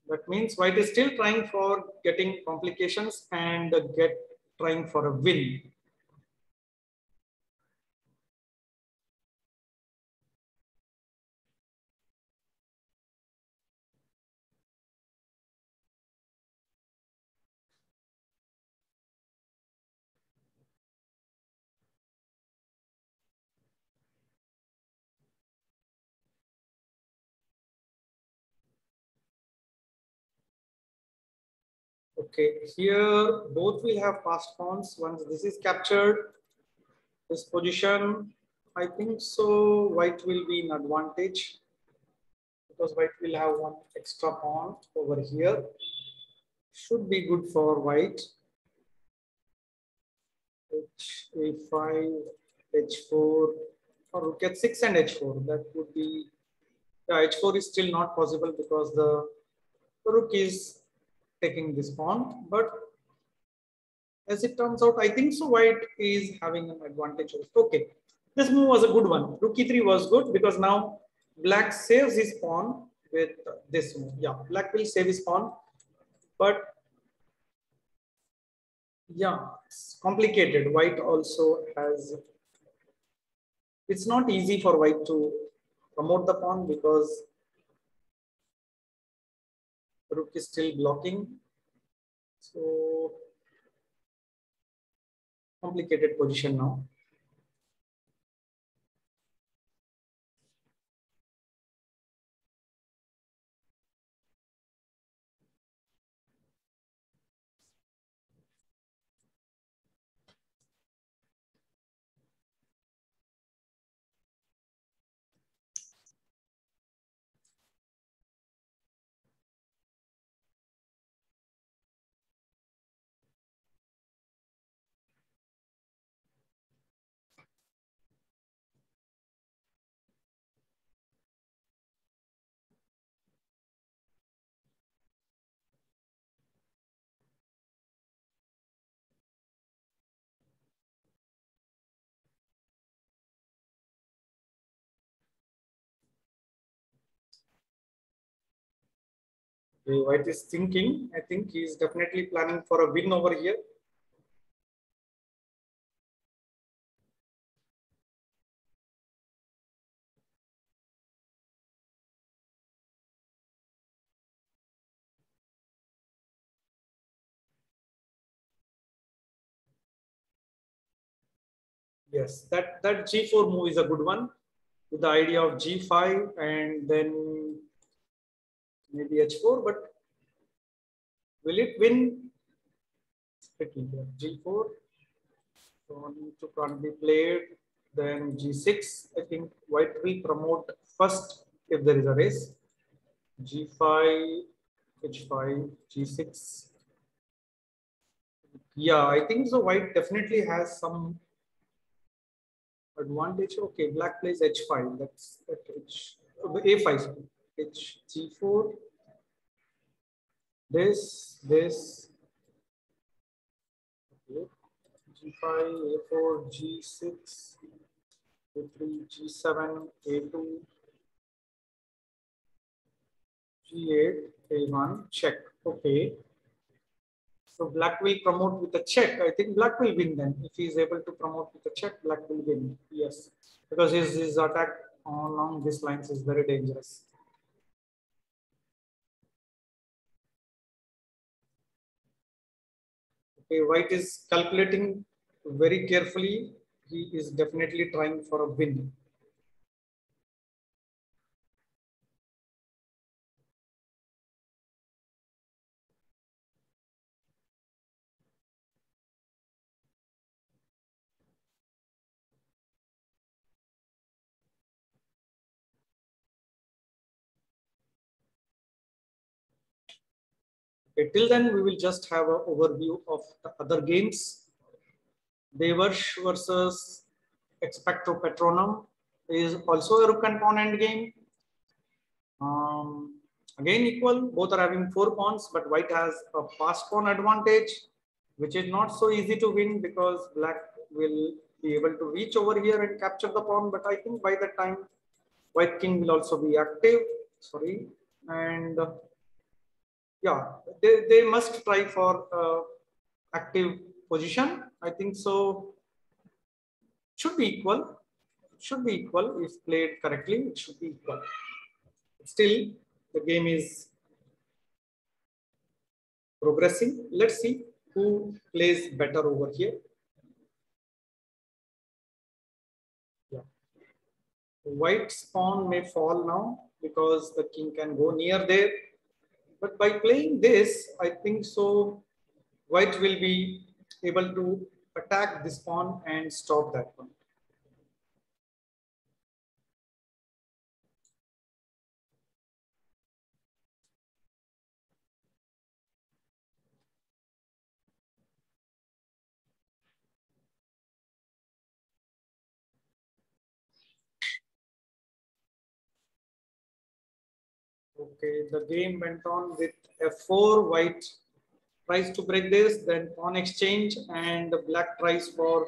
That means white is still trying for getting complications and trying for a win. Okay, here both will have passed pawns. Once this is captured, this position, I think so, white will be in advantage because white will have one extra pawn over here. Should be good for white. H5, H4, or rook h6 and H4. That would be, yeah, H4 is still not possible because the rook is taking this pawn. But as it turns out, I think so, white is having an advantage. Okay, this move was a good one. Rook e3 was good because now black saves his pawn with this move. Yeah, black will save his pawn, but yeah, it's complicated. White also has, it's not easy for white to promote the pawn because rook is still blocking. So complicated position now. White is thinking. I think he is definitely planning for a win over here. Yes, that G4 move is a good one with the idea of G5 and then maybe H4, but will it win? G4, so need to can't be played. Then G6, I think white will promote first if there is a race. G5, H5, G6. Yeah, I think so. White definitely has some advantage. Okay, black plays H5. That's that H, A5. Sorry. H G4. This. Okay. G5, A4, G6, A3, G7, A2, G8, A1. Check. Okay. So black will promote with a check. I think black will win then. If he is able to promote with a check, black will win. Yes. Because his attack along these lines is very dangerous. Okay, white is calculating very carefully. He is definitely trying for a win. Okay, till then we will just have an overview of the other games. Devarsh versus Expecto Patronum is also a rook and pawn end game. Again equal, both are having 4 pawns, but white has a passed pawn advantage, which is not so easy to win because black will be able to reach over here and capture the pawn. But I think by that time, white king will also be active. Sorry, and yeah, they must try for active position. I think so. Should be equal. Should be equal if played correctly. It should be equal. Still, the game is progressing. Let's see who plays better over here. Yeah. White's pawn may fall now because the king can go near there. But by playing this, I think so white will be able to attack this pawn and stop that one. Okay, the game went on with f4. White tries to break this, then pawn exchange, and black tries for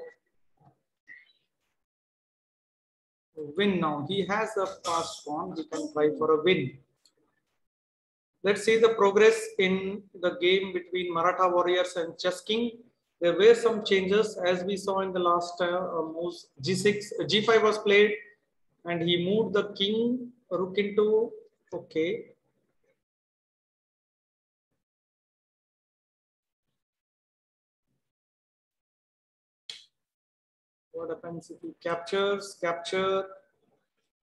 win now. He has a passed pawn. He can try for a win. Let's see the progress in the game between Maratha Warriors and Chess King. There were some changes as we saw in the last moves. G6, G5 was played, and he moved the king rook into. Okay. What happens if he captures? Capture.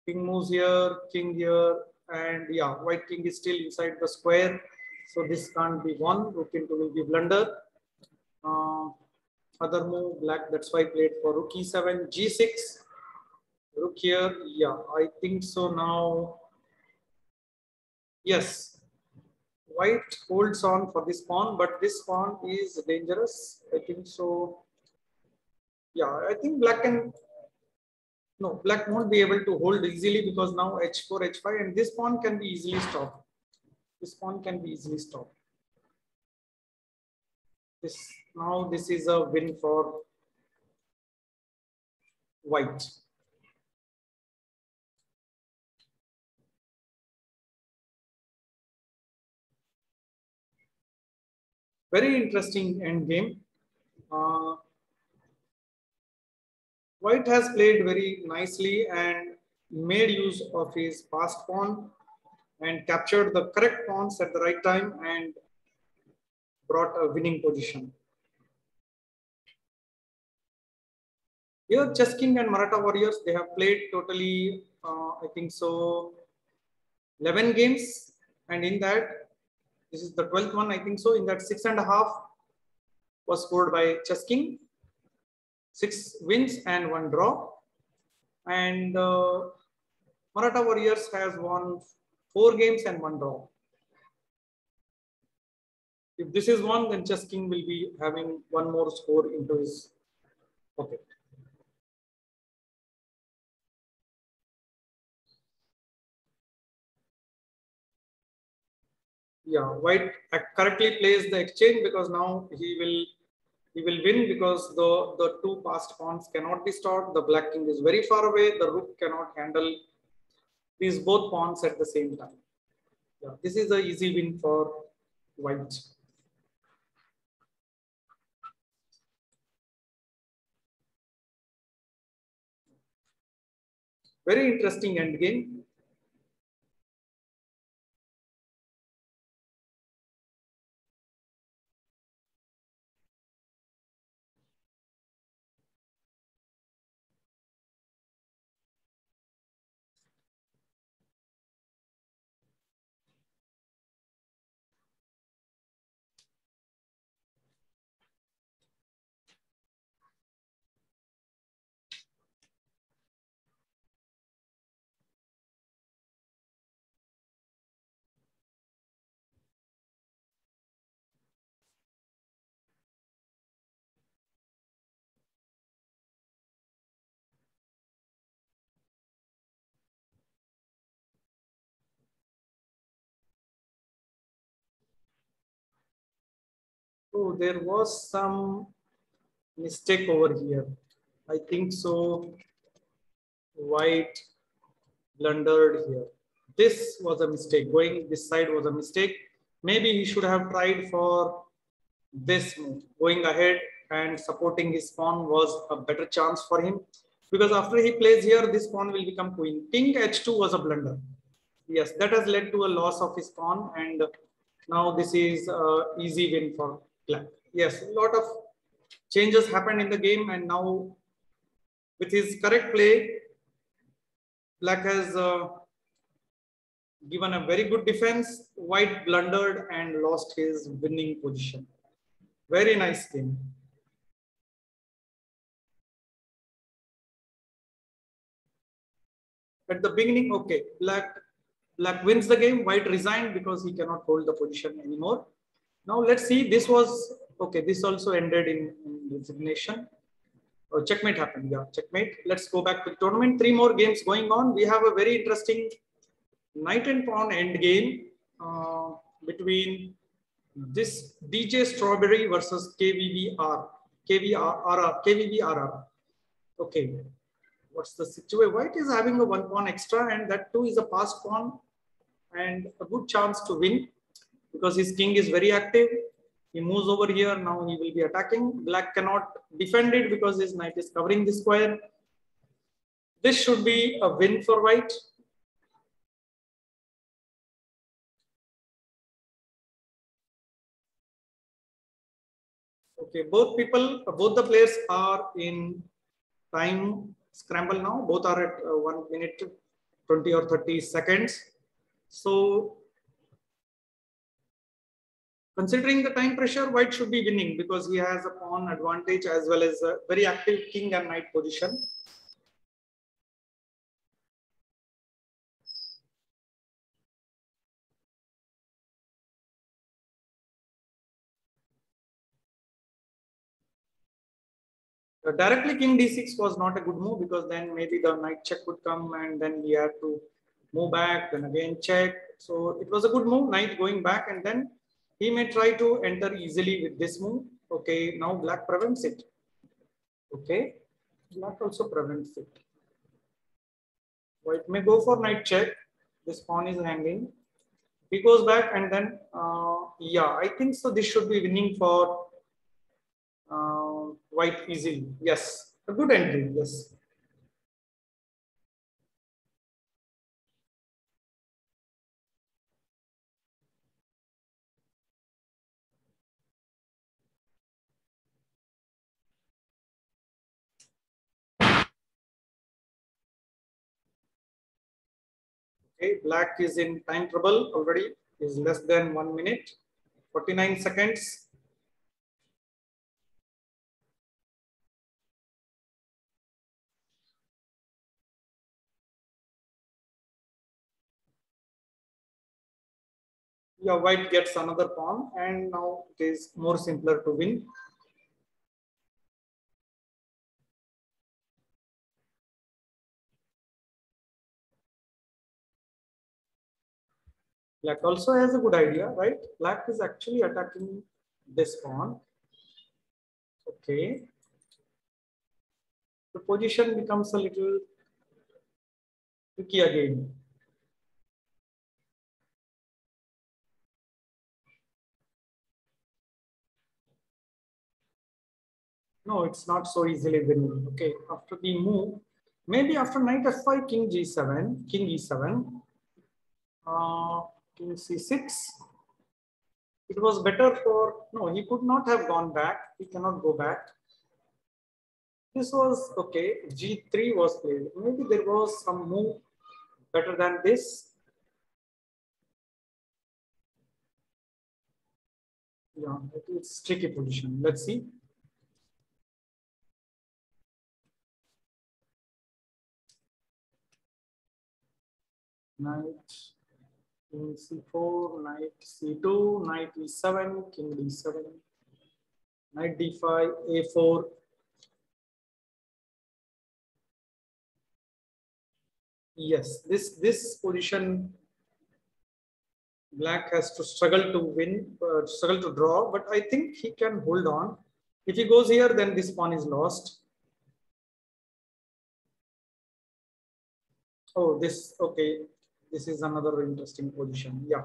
King moves here, and yeah, white king is still inside the square. So this can't be won. Rook into will be blunder. Uh, Other move, black, that's why played for rook e7, g6. Rook here, yeah, I think so now. Yes, white holds on for this pawn, but this pawn is dangerous. I think so. Yeah, I think black can. No, black won't be able to hold easily because now h4, h5, and this pawn can be easily stopped. This pawn can be easily stopped. This now this is a win for white. Very interesting end game. Uh, White has played very nicely and made use of his passed pawn and captured the correct pawns at the right time and brought a winning position. Here, Chess King and Maratha Warriors, they have played totally, I think so, 11 games. And in that, this is the 12th one, I think so. In that 6.5 was scored by Chess King, 6 wins and 1 draw. And Maratha Warriors has won 4 games and 1 draw. If this is one, then Chess King will be having one more score into his pocket. Yeah, white correctly plays the exchange because now he will win because the two passed pawns cannot be stopped. The black king is very far away. The rook cannot handle these both pawns at the same time. Yeah, this is an easy win for white. Very interesting endgame. Oh, there was some mistake over here. I think so. White blundered here. This was a mistake. Going this side was a mistake. Maybe he should have tried for this move. Going ahead and supporting his pawn was a better chance for him, because after he plays here, this pawn will become queen. King h2 was a blunder. Yes, that has led to a loss of his pawn, and now this is easy win for black. Yes, a lot of changes happened in the game, and now with his correct play, black has given a very good defense. White blundered and lost his winning position. Very nice game. At the beginning, okay, black wins the game. White resigned because he cannot hold the position anymore. Now let's see. This was okay. This also ended in resignation. Oh, checkmate happened. Yeah, checkmate. Let's go back to the tournament. 3 more games going on. We have a very interesting knight and pawn end game between this DJ Strawberry versus KVBRR. Okay, what's the situation? White is having a 1 pawn extra, and that too is a passed pawn, and a good chance to win because his king is very active. He moves over here. Now he will be attacking. Black cannot defend it because his knight is covering the square. This should be a win for white. Okay, both the players are in time scramble now. Both are at 1 minute 20 or 30 seconds. So considering the time pressure, white should be winning because he has a pawn advantage as well as a very active king and knight position. Directly king d6 was not a good move because then maybe the knight check would come and then we had to move back, then again check. So it was a good move, knight going back, and then he may try to enter easily with this move. Okay, now black prevents it. Okay, black also prevents it. White may go for knight check. This pawn is hanging. He goes back and then, yeah, I think so. This should be winning for white easily. Yes, a good entry. Yes. Okay, black is in time trouble already. Is less than 1 minute, 49 seconds. Yeah, white gets another pawn, and now it is more simpler to win. Black also has a good idea, right? Black is actually attacking this pawn. Okay. The position becomes a little tricky again. No, it's not so easily winning. Okay, after the move, maybe after knight f5, king g7, king e7, uh, king c6. It was better for, no, he could not have gone back. He cannot go back. This was, okay, g3 was played. Maybe there was some move better than this. Yeah, it's tricky position. Let's see. Knight, king c4, knight c2, knight e7, king d7, knight d5, a4. Yes, this position Black has to struggle to win, struggle to draw, but I think he can hold on. If he goes here, then this pawn is lost. Oh, this, okay. This is another interesting position. Yeah.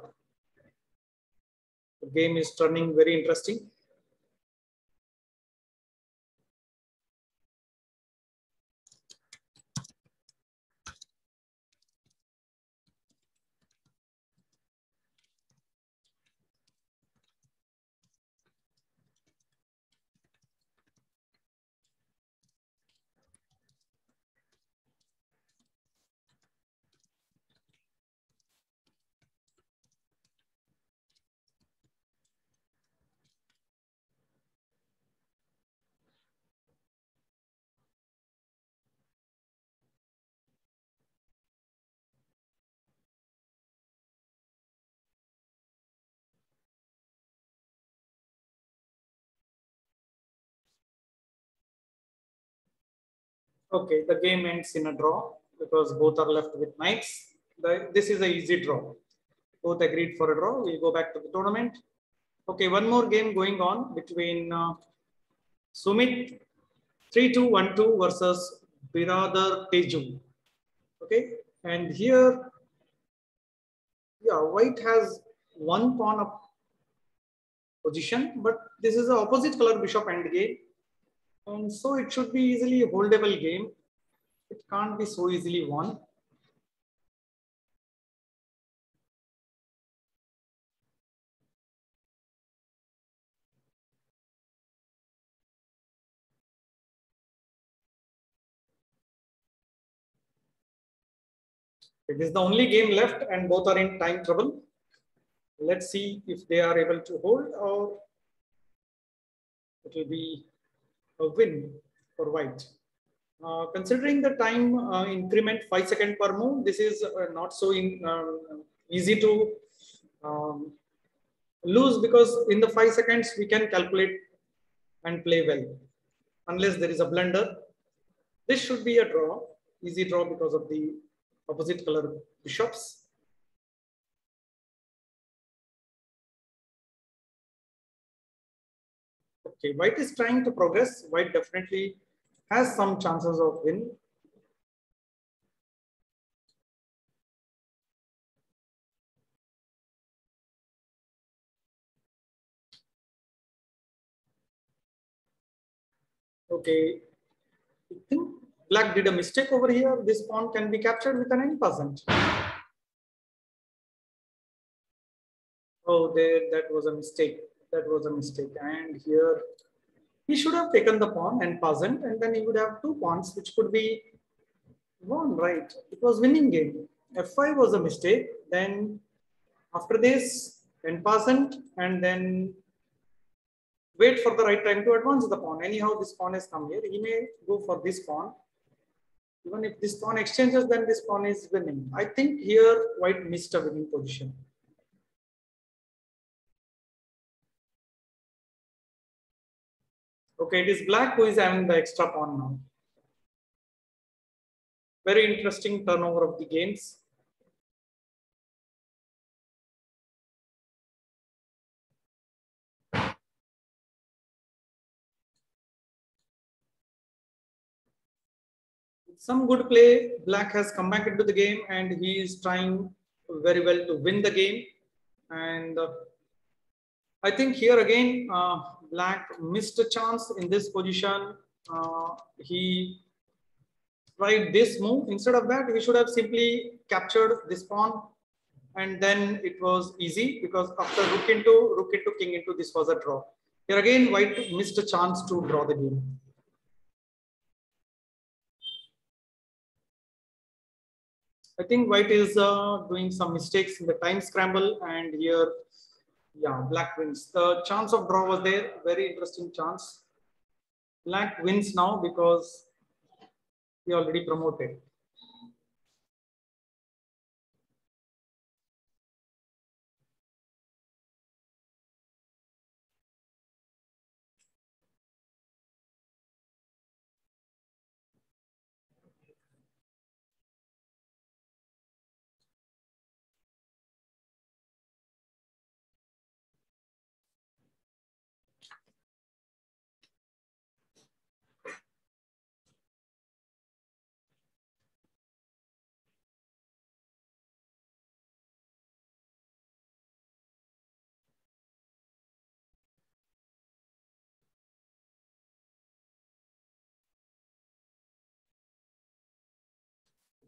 The game is turning very interesting. Okay, the game ends in a draw because both are left with knights. This is an easy draw. Both agreed for a draw. We'll go back to the tournament. Okay, one more game going on between Sumit 3212 versus Biradar Teju. Okay, and here, yeah, white has one pawn of position, but this is the opposite color bishop endgame, and so it should be easily a holdable game. It can't be so easily won. It is the only game left, and both are in time trouble. Let's see if they are able to hold, or it will be a win for white. Considering the time increment 5 seconds per move, this is not so easy to um, lose, because in the 5 seconds we can calculate and play well. Unless there is a blunder, this should be a draw, easy draw because of the opposite color bishops. Okay, white is trying to progress. White definitely has some chances of win. Okay, I think black did a mistake over here. This pawn can be captured with an n%. Oh, there, that was a mistake. That was a mistake. And here, he should have taken the pawn and peasant, and then he would have two pawns, which could be won, right? It was winning game. F5 was a mistake. Then after this, and peasant, and then wait for the right time to advance the pawn. Anyhow, this pawn has come here. He may go for this pawn. Even if this pawn exchanges, then this pawn is winning. I think here white missed a winning position. Okay, it is black who is having the extra pawn now. Very interesting turnover of the games. Some good play, black has come back into the game and he is trying very well to win the game. And I think here again, black missed a chance in this position. He tried this move. Instead of that, he should have simply captured this pawn, and then it was easy, because after rook into, king into, this was a draw. Here again, white missed a chance to draw the game. I think white is doing some mistakes in the time scramble, and here, yeah, black wins. The chance of draw was there, very interesting chance. Black wins now because he already promoted.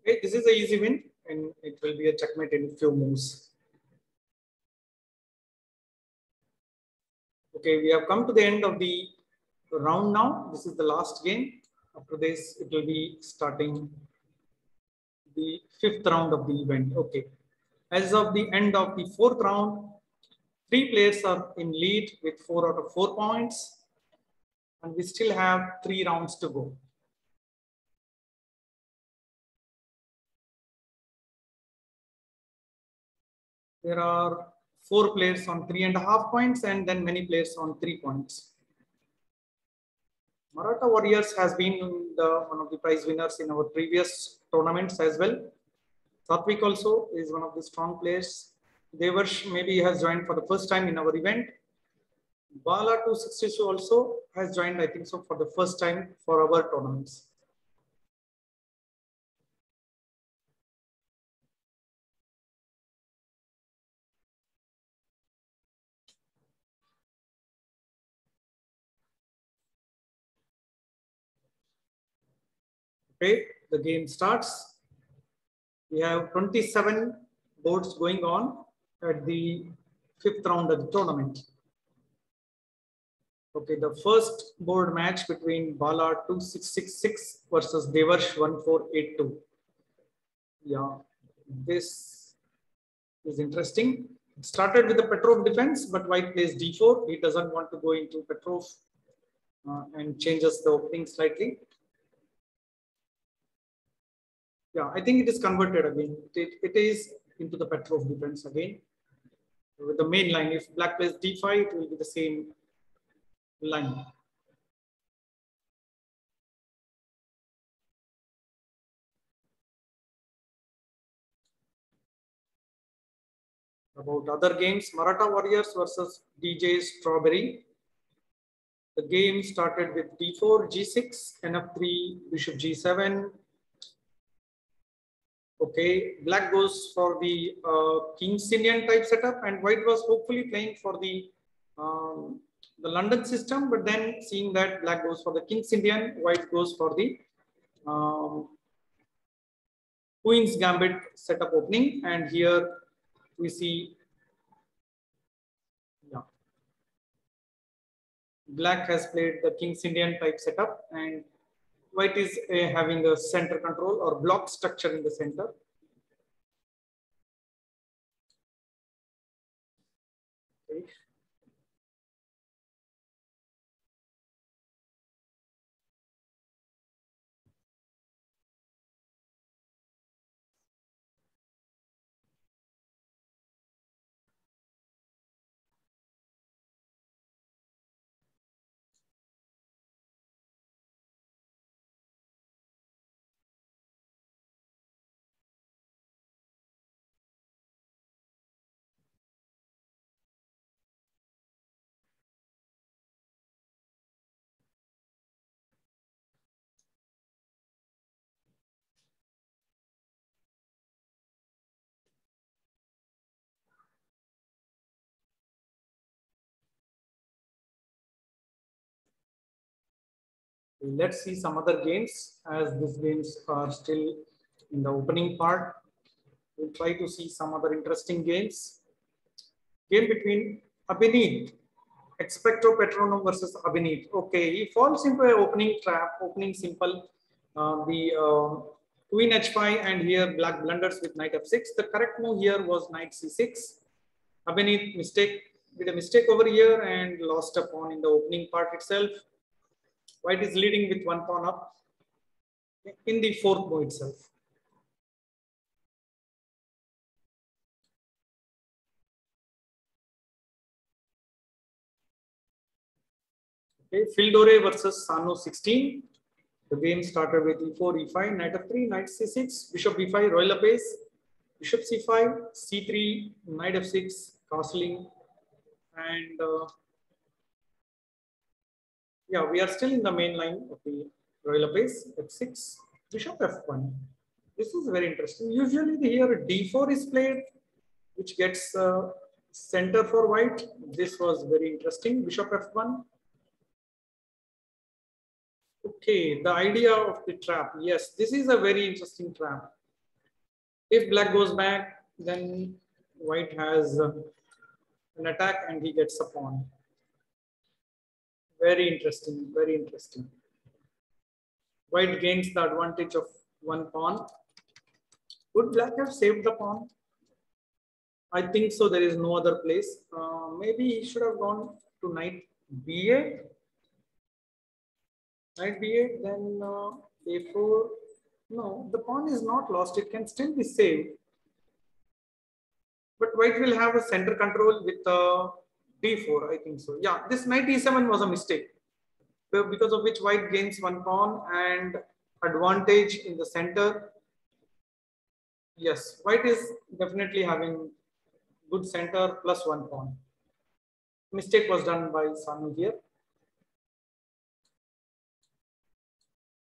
Okay, this is an easy win, and it will be a checkmate in a few moves. Okay, we have come to the end of the round now. This is the last game. After this, it will be starting the fifth round of the event. Okay. As of the end of the fourth round, 3 players are in lead with 4 out of 4 points. And we still have 3 rounds to go. There are 4 players on 3.5 points and then many players on 3 points. Maratha Warriors has been one of the prize winners in our previous tournaments as well. Satvik also is one of the strong players. Devarsh maybe has joined for the first time in our event. Bala 262 also has joined, I think so, for the first time for our tournaments. Okay, the game starts. We have 27 boards going on at the 5th round of the tournament. Okay, the first board match between Bala 2666 versus Devarsh 1482. Yeah, this is interesting. It started with the Petrov defense, but white plays d4. He doesn't want to go into Petrov and changes the opening slightly. Yeah, I think it is converted again. It is into the Petrov defense again. With the main line, if black plays d5, it will be the same line. About other games, Maratha Warriors versus DJ Strawberry. The game started with d4, g6, nf3, bishop g7. Okay, black goes for the King's Indian type setup, and white was hopefully playing for the London system, but then seeing that black goes for the King's Indian, white goes for the Queen's Gambit setup opening, and here we see, yeah, black has played the King's Indian type setup, and white is having a center control or block structure in the center. Okay. Let's see some other games, as these games are still in the opening part. We'll try to see some other interesting games. Game between Abhineet, Expecto Patronum versus Abhineet. Okay, he falls into an opening trap, opening simple. Queen h5, and here black blunders with knight f6. The correct move here was knight c6. Abhineet did a mistake over here and lost a pawn in the opening part itself. White is leading with 1 pawn up in the 4th move itself. Okay, Fildore versus Sano 16. The game started with e4, e5, knight f3, knight c6, bishop b5, royal base, bishop c5, c3, knight f6, castling, and yeah, we are still in the main line of the royal base, f6, bishop f1. This is very interesting. Usually here d4 is played, which gets center for white. This was very interesting. Bishop f1. Okay, the idea of the trap. Yes, this is a very interesting trap. If black goes back, then white has an attack and he gets a pawn. Very interesting, very interesting. White gains the advantage of one pawn. Would black have saved the pawn? I think so. There is no other place. Maybe he should have gone to knight b8. Knight b8, then a4. No, the pawn is not lost. It can still be saved. But white will have a center control with d4. I think so. Yeah, this knight e7 was a mistake, because of which white gains one pawn and advantage in the center. Yes, white is definitely having good center plus one pawn. Mistake was done by Sanu here.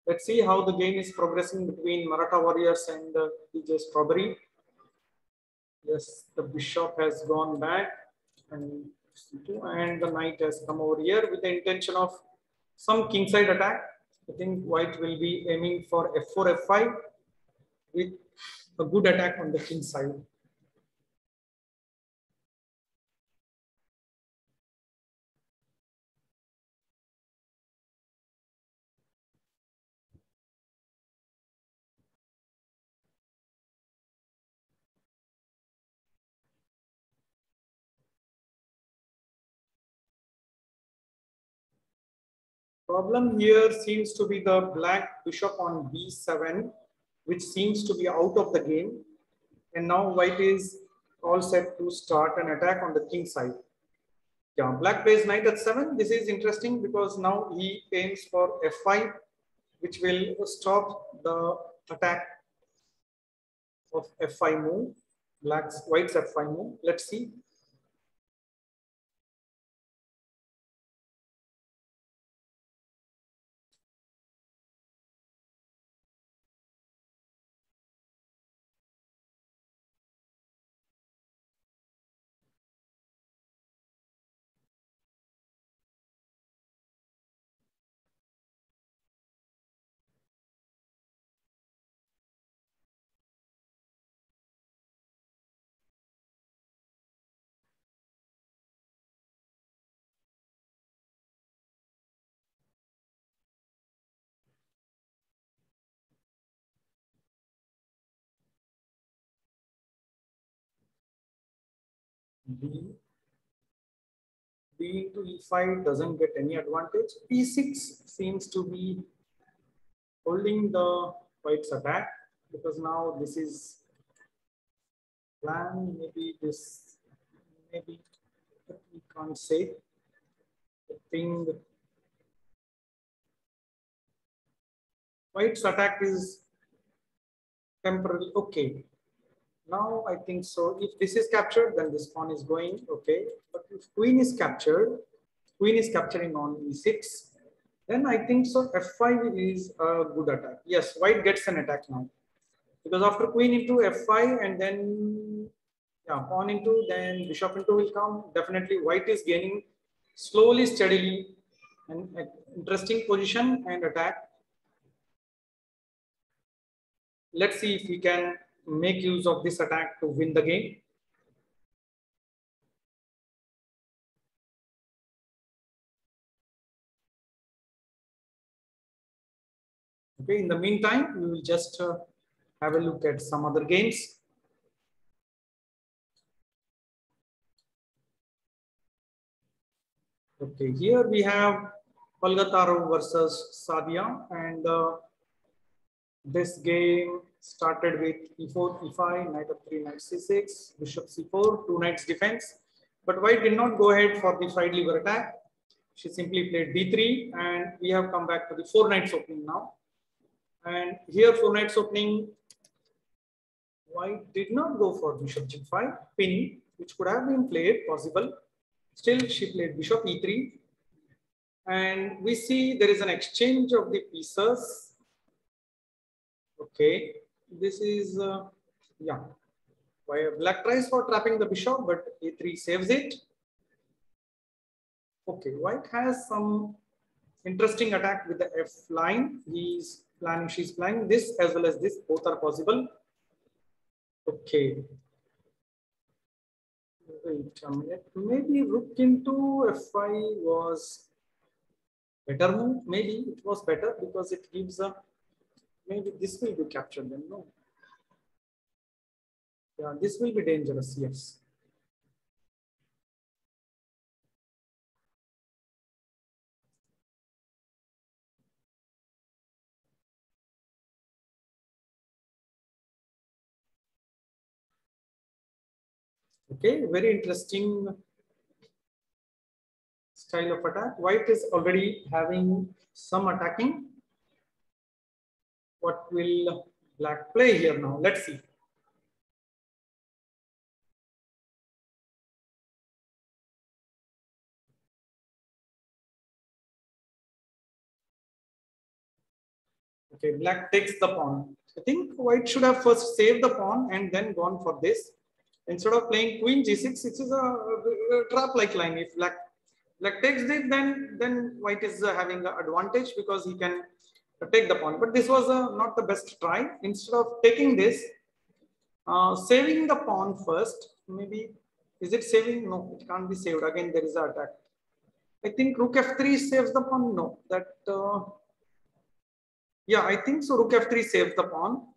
Let's see how the game is progressing between Maratha Warriors and PJ Strawberry. Yes, the bishop has gone back and the knight has come over here with the intention of some kingside attack. I think white will be aiming for f4, f5 with a good attack on the king side. Problem here seems to be the black bishop on b7, which seems to be out of the game. And now white is all set to start an attack on the king side. Yeah, black plays knight at 7. This is interesting because now he aims for f5, which will stop the attack of f5 move. White's f5 move. Let's see. B into e5 doesn't get any advantage. e6 seems to be holding the white's attack because now this is plan. Maybe this, maybe, but we can't say. I think white's attack is temporarily okay. Now I think so. If this is captured, then this pawn is going okay. But if queen is captured, queen is capturing on e6, then I think so f5 is a good attack. Yes, white gets an attack now. Because after queen into f5 and then pawn into, then bishop into will come. Definitely white is gaining slowly, steadily an interesting position and attack. Let's see if we can make use of this attack to win the game. Okay, in the meantime, we will just have a look at some other games. Okay, here we have Olga Tarov versus Sadia, and this game started with e4, e5, knight f3, knight c6, bishop c4, two knights defense. But white did not go ahead for the side lever attack. She simply played d3, and we have come back to the four knights opening now. And here four knights opening, white did not go for bishop g5, pin, which could have been played, possible. Still, she played bishop e3. And we see there is an exchange of the pieces. Okay, this is, black tries for trapping the bishop, but a3 saves it. Okay, white has some interesting attack with the f line. She's planning this as well as this, both are possible. Okay. Wait a minute. Maybe rook into f5 was better move. Maybe it was better because it gives a. Maybe this will be captured then. No. Yeah, this will be dangerous. Yes. Okay. Very interesting style of attack. White is already having some attacking. What will black play here now? Let's see. Okay, black takes the pawn. I think white should have first saved the pawn and then gone for this. Instead of playing queen g6, it is a trap-like line. If black takes it, then white is having an advantage because he can take the pawn. But this was not the best try. Instead of taking this, saving the pawn first, maybe, is it saving? No, it can't be saved. Again, there is an attack. I think rook f3 saves the pawn. No, that, yeah, I think so. Rook f3 saves the pawn.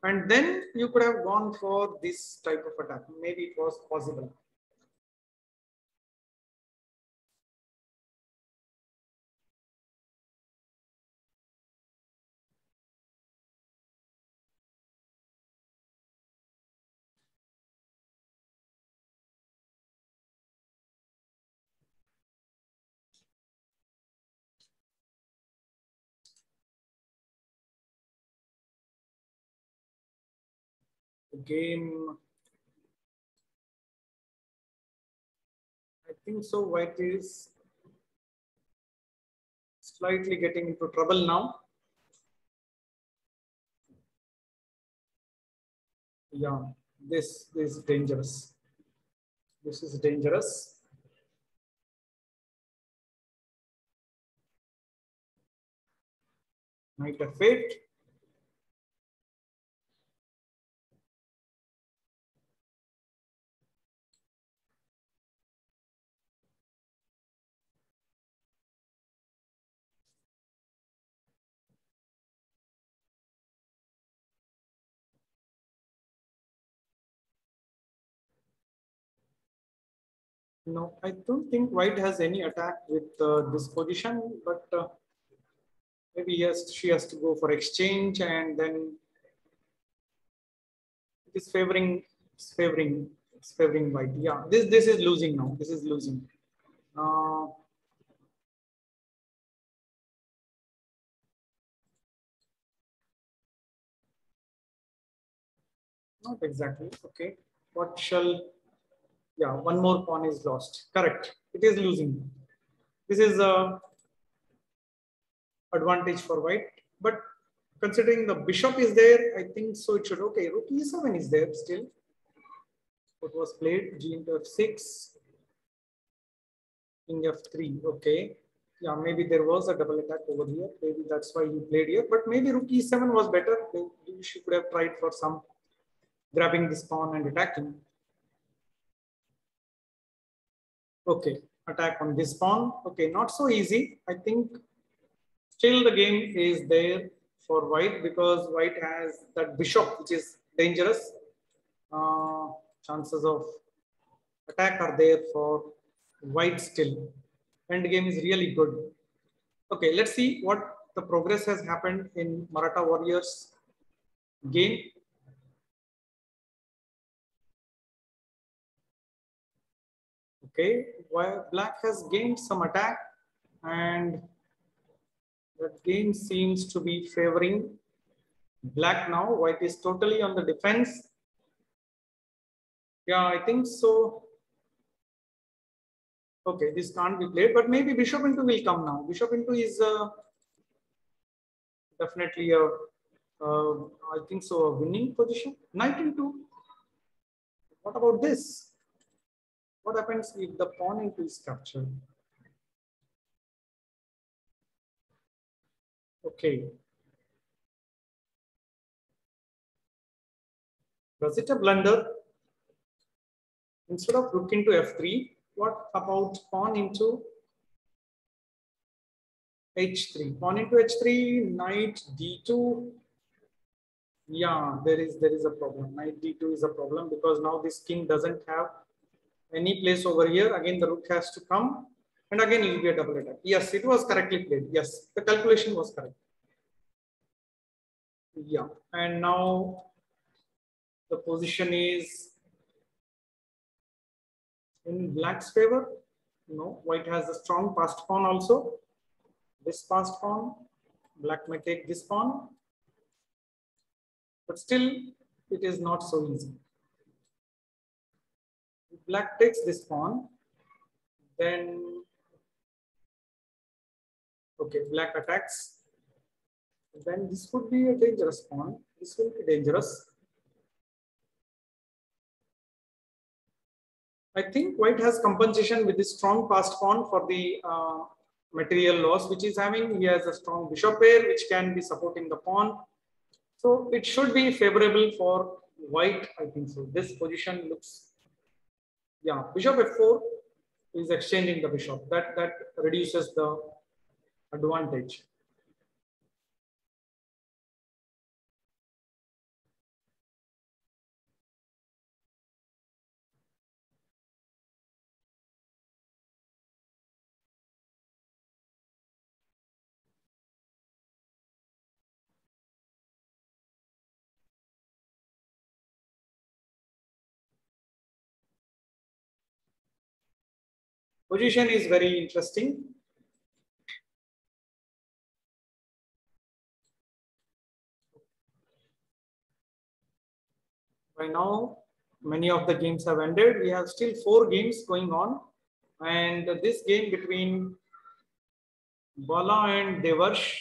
And then you could have gone for this type of attack. Maybe it was possible. The game, I think so. White is slightly getting into trouble now. Yeah, this is dangerous. This is dangerous. Knight f8. No, I don't think white has any attack with this position, but maybe yes, she has to go for exchange, and then it is favoring white. Yeah, this is losing now. This is losing. Uh, Not exactly. Okay. What shall? Yeah, one more pawn is lost. Correct. It is losing. This is a advantage for white, but considering the bishop is there, I think so. It should okay. Rook e7 is there still. What was played? G into f6. King f3. Okay. Yeah, maybe there was a double attack over here. Maybe that's why he played here. But maybe rook e7 was better. Maybe she could have tried for some grabbing this pawn and attacking. Okay, attack on this pawn. Okay, not so easy. I think still the game is there for white because white has that bishop, which is dangerous. Chances of attack are there for white still. Endgame is really good. Okay, let's see what the progress has happened in Maratha Warriors game. Okay, while black has gained some attack and that game seems to be favoring black now. White is totally on the defense. Yeah, I think so. Okay, this can't be played, but maybe bishop into will come now. Bishop into is definitely a, I think so, a winning position. Knight into. What about this? What happens if the pawn into is captured? Okay. Was it a blunder? Instead of rook into f3, what about pawn into h3? Pawn into h3, knight d2. Yeah, there is a problem. Knight d2 is a problem because now this king doesn't have any place over here. Again, the rook has to come, and again it will be a double attack. Yes, it was correctly played. Yes, the calculation was correct. Yeah, and now the position is in black's favor. No, white has a strong passed pawn also. This passed pawn, black may take this pawn, but still it is not so easy. If black takes this pawn, then okay, black attacks. Then this could be a dangerous pawn. This will be dangerous. I think white has compensation with this strong passed pawn for the material loss which is having. He has a strong bishop pair which can be supporting the pawn. So it should be favorable for white, I think so. This position looks, yeah, bishop f4 is exchanging the bishop. That reduces the advantage. Position is very interesting. By now, many of the games have ended. We have still 4 games going on. And this game between Bala and Devarsh,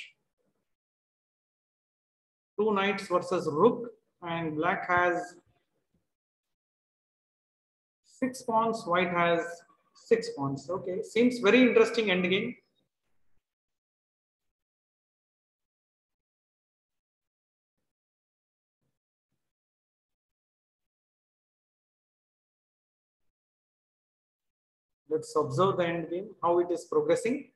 2 knights versus rook, and black has 6 pawns, white has 6 pawns. Okay, seems very interesting endgame. Let's observe the endgame, how it is progressing.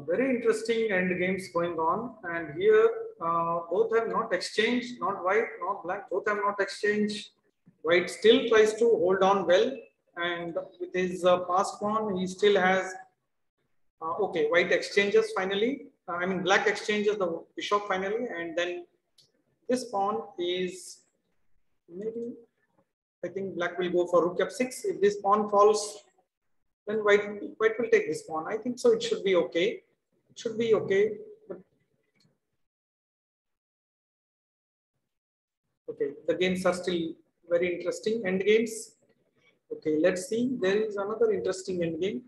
Very interesting end games going on, and here both have not exchanged, not white, not black, both have not exchanged. White still tries to hold on well, and with his passed pawn, he still has. Okay, white exchanges finally. I mean, black exchanges the bishop finally, and then this pawn is maybe. I think black will go for rook f6. If this pawn falls, then white will take this pawn. I think so. It should be okay. It should be okay. But okay, the games are still very interesting. End games. Okay, let's see. There is another interesting end game.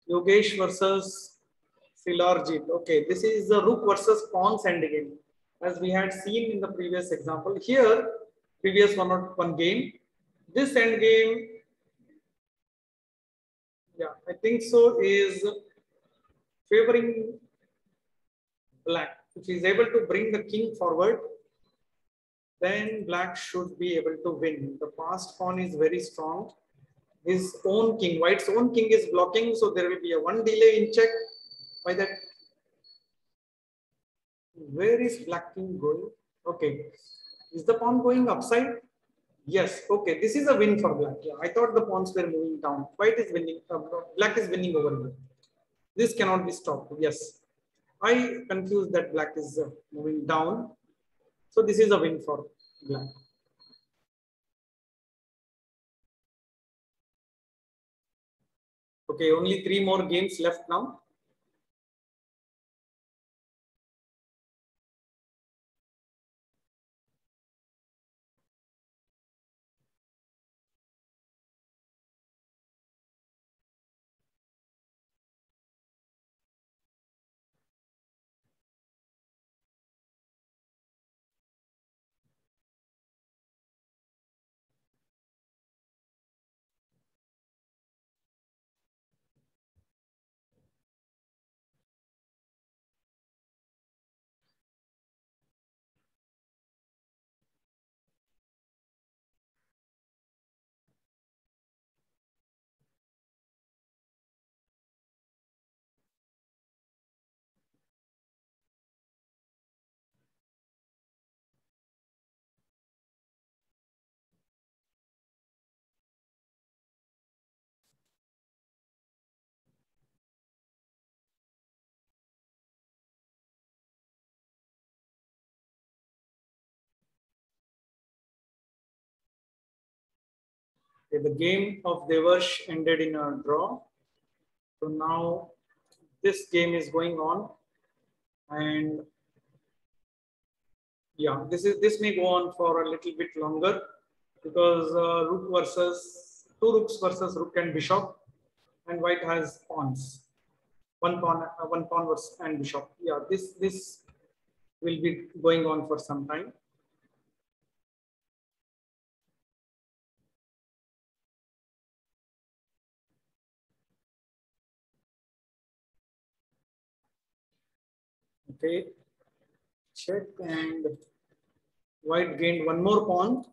Yogesh versus Silarjit. Okay, this is the rook versus pawns end game, as we had seen in the previous example. Here, previous one game. This end game, yeah, I think so, is favoring black. If he is able to bring the king forward, then black should be able to win. The passed pawn is very strong. His own king, white's own king is blocking, so there will be a one delay in check. By that, where is black king going? Okay, is the pawn going upside? Yes. Okay, this is a win for black. Yeah, I thought the pawns were moving down. White is winning. Black is winning over here. This cannot be stopped. Yes, I confused that black is moving down. So this is a win for black. Okay, only 3 more games left now. Okay, the game of Devarsh ended in a draw. So now this game is going on, and yeah, this may go on for a little bit longer because rook versus two rooks versus rook and bishop, and white has pawns. One pawn versus and bishop. Yeah, this will be going on for some time. Okay, check, and white gained one more pawn.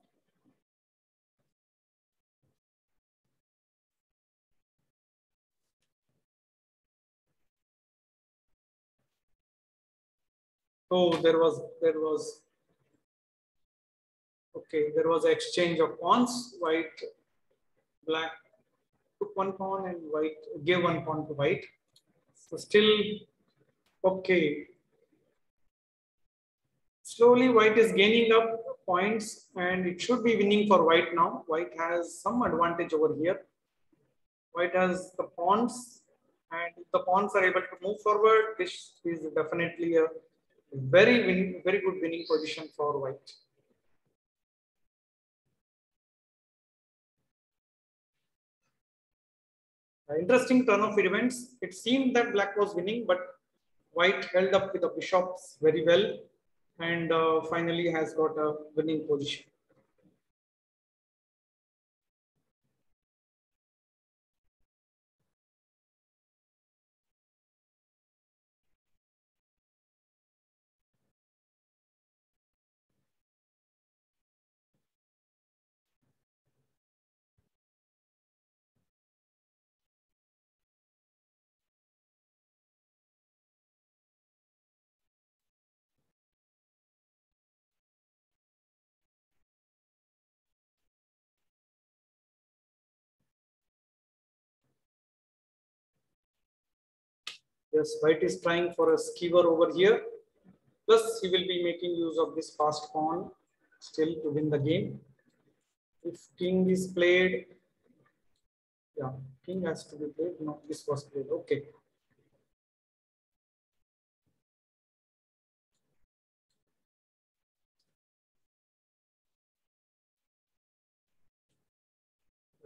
So there was okay, there was an exchange of pawns. Black took one pawn and white gave one pawn to white. So still okay. Slowly white is gaining up points and it should be winning for white now. White has some advantage over here. White has the pawns, and if the pawns are able to move forward, this is definitely a very good winning position for white. Interesting turn of events. It seemed that black was winning, but white held up with the bishops very well, and finally has got a winning position. Yes, white is trying for a skewer over here. Plus, he will be making use of this fast pawn still to win the game. If king is played, yeah, king has to be played. No, this was played. Okay.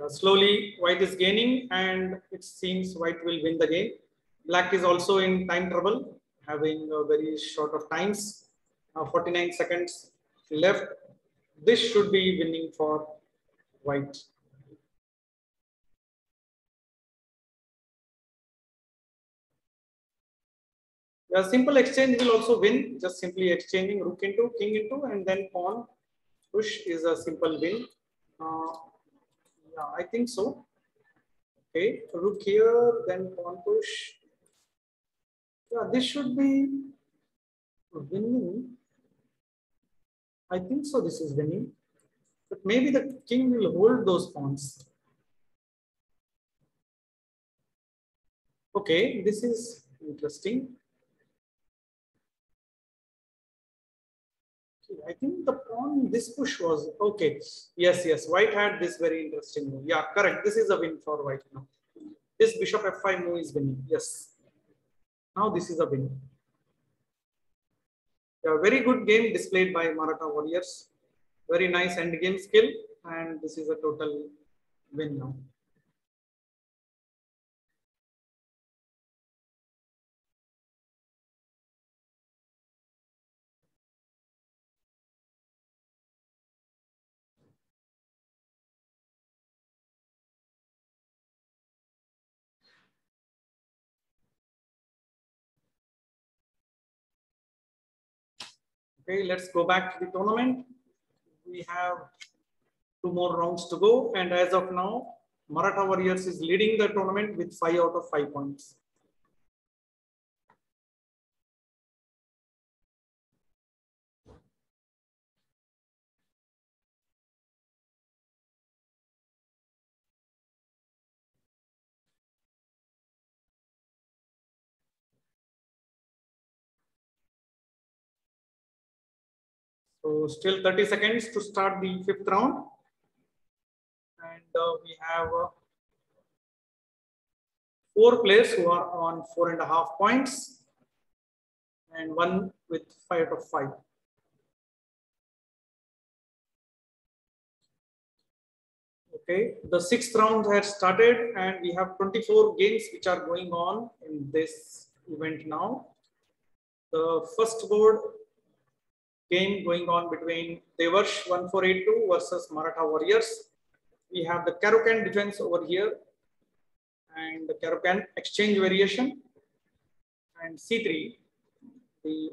Slowly, white is gaining, and it seems white will win the game. Black is also in time trouble, having a very short of times. 49 seconds left. This should be winning for white. A simple exchange will also win. Just simply exchanging rook into, king into, and then pawn push is a simple win. Uh, yeah, I think so. Okay, rook here, then pawn push. Yeah, this should be winning. I think so. This is winning, but maybe the king will hold those pawns. Okay, this is interesting. I think the pawn, this push was okay. Yes, yes. White had this very interesting move. Yeah, correct. This is a win for white now. This bishop f5 move is winning. Yes. Now this is a win. Yeah, very good game displayed by Maratha Warriors. Very nice end game skill, and this is a total win now. Okay, let's go back to the tournament. We have two more rounds to go, and as of now, Maratha Warriors is leading the tournament with 5 out of 5 points. So still 30 seconds to start the fifth round. And we have 4 players who are on 4.5 points and one with 5 out of 5. Okay, the 6th round has started and we have 24 games which are going on in this event now. The first board game going on between Devarsh 1482 versus Maratha Warriors. We have the Karukan defense over here and the Karukan exchange variation, and C3, the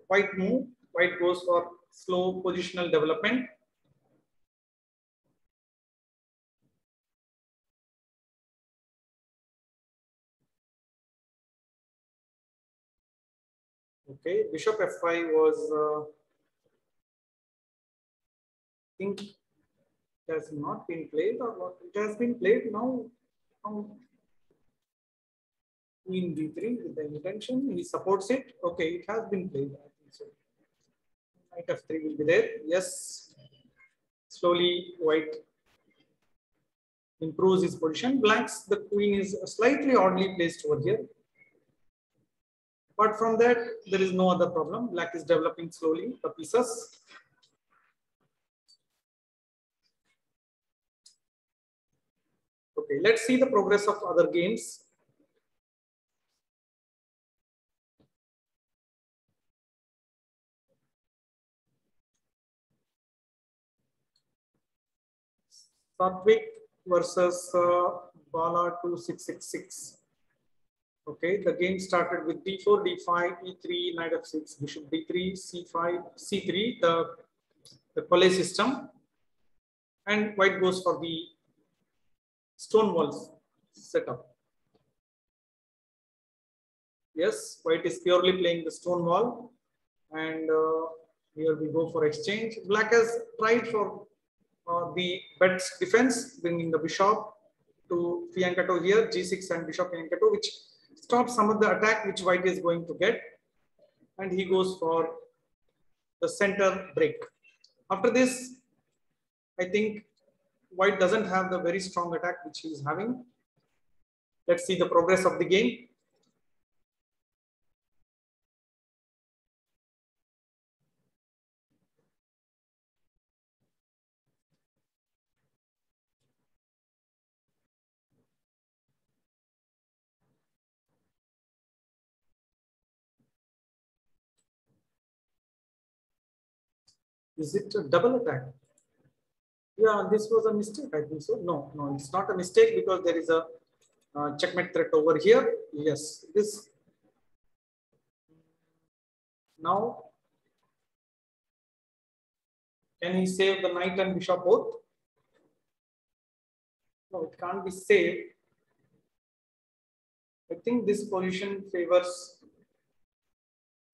white move. White goes for slow positional development. Okay, Bishop F5 was, I think it has not been played, or what? It has been played now. Queen D3 with the intention, he supports it. Okay, it has been played, I think so. Knight F3 will be there. Yes, slowly white improves his position. Black's, the queen is slightly oddly placed over here. Apart from that, there is no other problem. Black is developing slowly the pieces. Okay, let's see the progress of other games. Satvik versus Bala 2666. Okay, the game started with d4, d5, e3, knight f6, bishop d3, c5, c3, the Collé system. And white goes for the stone walls setup. Yes, white is purely playing the stone wall. And here we go for exchange. Black has tried for the bed's defense, bringing the bishop to fianchetto here, g6 and bishop fianchetto, which stops some of the attack which white is going to get. And he goes for the center break. After this, I think white doesn't have the very strong attack which he is having. Let's see the progress of the game. Is it a double attack? Yeah, this was a mistake, I think so. No, no, it's not a mistake because there is a checkmate threat over here. Yes, this. Now, can he save the knight and bishop both? No, it can't be saved. I think this position favors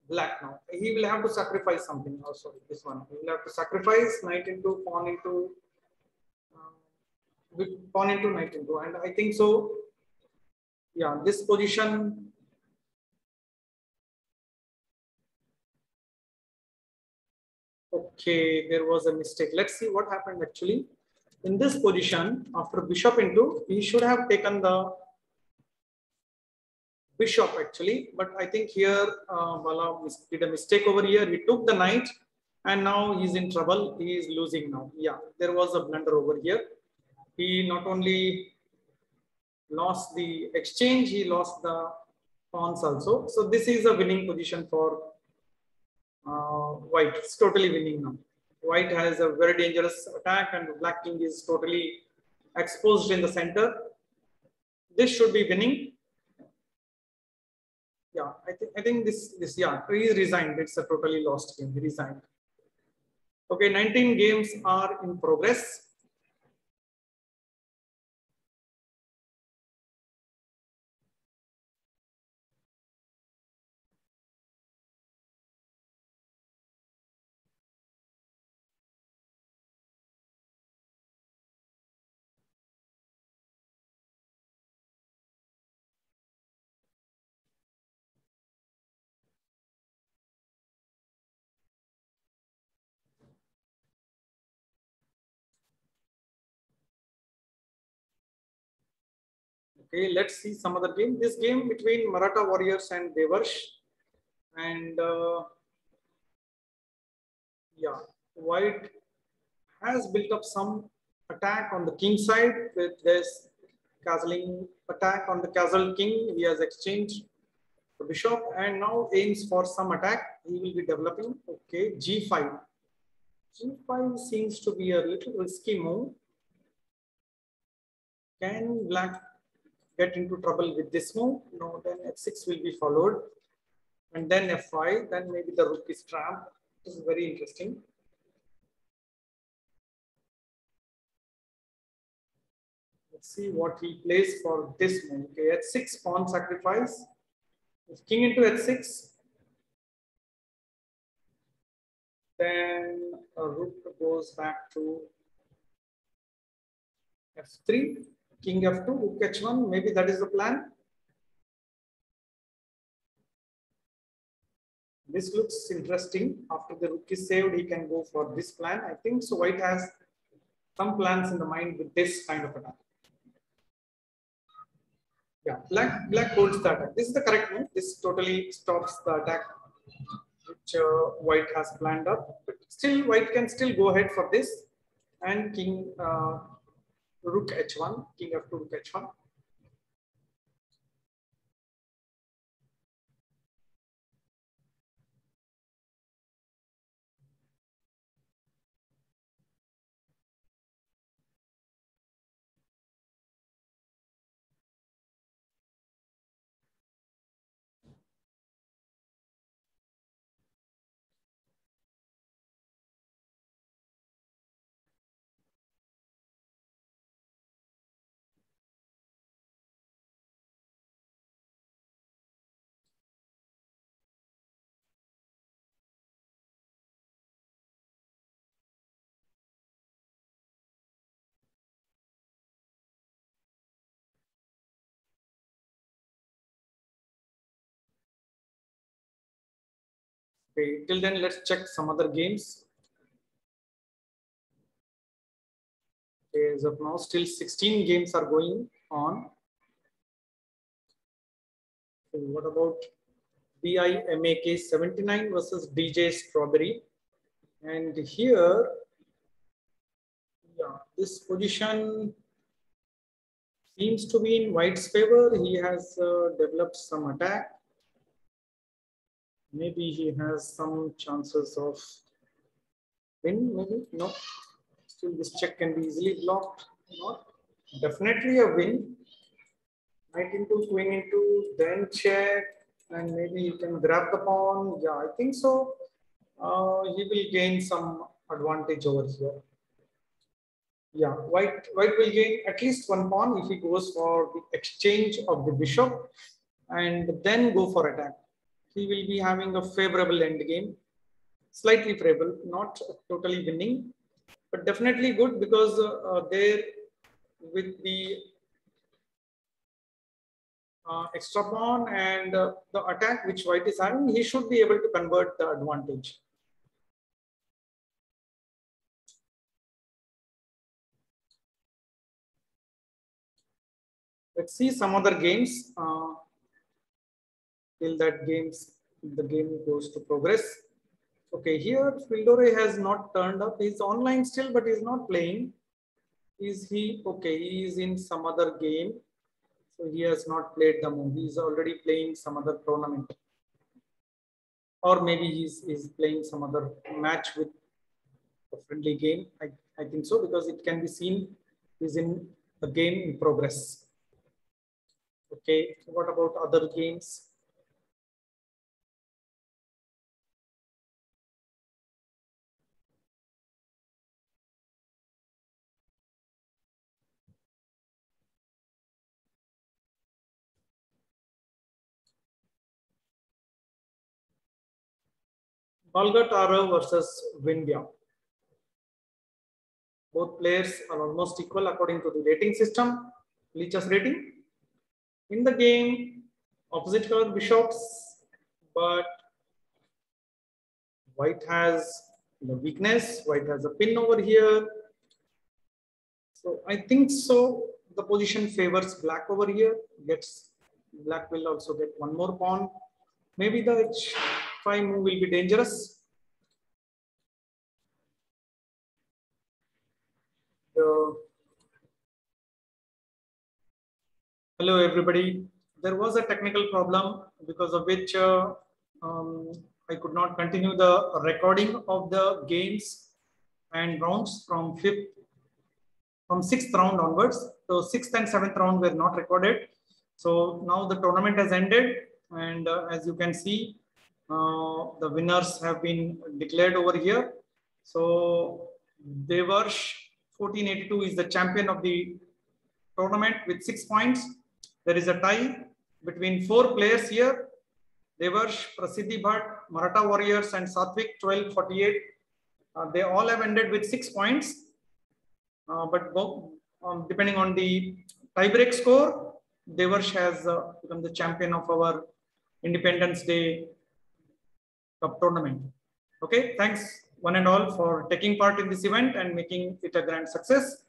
black now. He will have to sacrifice something. Oh, sorry, this one. He will have to sacrifice knight into pawn into pawn into knight into, and I think so. Yeah, this position. Okay, there was a mistake. Let's see what happened actually. In this position, after bishop into, he should have taken the bishop actually, but I think here Bala did a mistake over here. He took the knight and now he's in trouble. He is losing now. Yeah, there was a blunder over here. He not only lost the exchange, he lost the pawns also. So this is a winning position for white. It's totally winning now. White has a very dangerous attack and black king is totally exposed in the center. This should be winning. Yeah, I think this yeah, he resigned. It's a totally lost game. He resigned. Okay, 19 games are in progress. Okay, let's see some other game. This game between Maratha Warriors and Devarsh. And yeah, white has built up some attack on the king side with this castling attack on the castle king. He has exchanged the bishop and now aims for some attack. He will be developing. Okay, g5. G5 seems to be a little risky move. Can black get into trouble with this move? No, then f6 will be followed. And then f5, then maybe the rook is trapped. This is very interesting. Let's see what he plays for this move. Okay, h6 pawn sacrifice. If king into h6, then a rook goes back to f3, king f2, rook h1. Maybe that is the plan. This looks interesting. After the rook is saved, he can go for this plan. I think so. White has some plans in the mind with this kind of attack. Yeah, black holds the attack. This is the correct move. This totally stops the attack which white has planned up. But still, white can still go ahead for this and king rook h1, king f2, rook h1. Okay, till then, let's check some other games. Okay, as of now, still 16 games are going on. Okay, what about BIMAK 79 versus DJ Strawberry? And here, yeah, this position seems to be in white's favor. He has developed some attack. Maybe he has some chances of win, maybe, no. Still, this check can be easily blocked. Not definitely a win. Knight into, queen into, then check, and maybe you can grab the pawn. Yeah, I think so. He will gain some advantage over here. Yeah, white will gain at least one pawn if he goes for the exchange of the bishop and then go for attack. He will be having a favorable end game, slightly favorable, not totally winning, but definitely good because there with the extra pawn and the attack which white is having, he should be able to convert the advantage. Let's see some other games. Till that the game goes to progress. Okay, here Fildore has not turned up. He's online still, but he's not playing. Is he? Okay, he is in some other game. So he has not played the move. He's already playing some other tournament. Or maybe he's playing some other match with a friendly game. I think so, because it can be seen is in a game in progress. Okay, what about other games? Balga Taro versus Windia. Both players are almost equal according to the rating system, Lichess rating. In the game, opposite color bishops, but white has the weakness. White has a pin over here. So I think so. the position favors black over here. Black will also get one more pawn. Maybe the h5 move will be dangerous. Hello everybody. There was a technical problem because of which I could not continue the recording of the games and rounds from sixth round onwards. So sixth and seventh round were not recorded. So now the tournament has ended, and as you can see, the winners have been declared over here. So Devarsh 1482 is the champion of the tournament with 6 points. There is a tie between 4 players here. Devarsh, Prasiddhi Bhatt, Maratha Warriors, and Satvik 1248. They all have ended with 6 points. But depending on the tiebreak score, Devarsh has become the champion of our Independence Day Cup tournament. Okay, thanks one and all for taking part in this event and making it a grand success.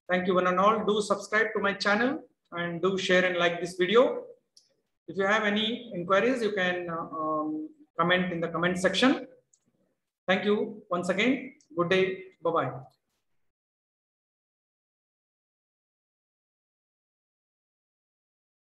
Thank you one and all. Do subscribe to my channel and do share and like this video. If you have any inquiries, you can comment in the comment section. Thank you once again. Good day. Bye-bye.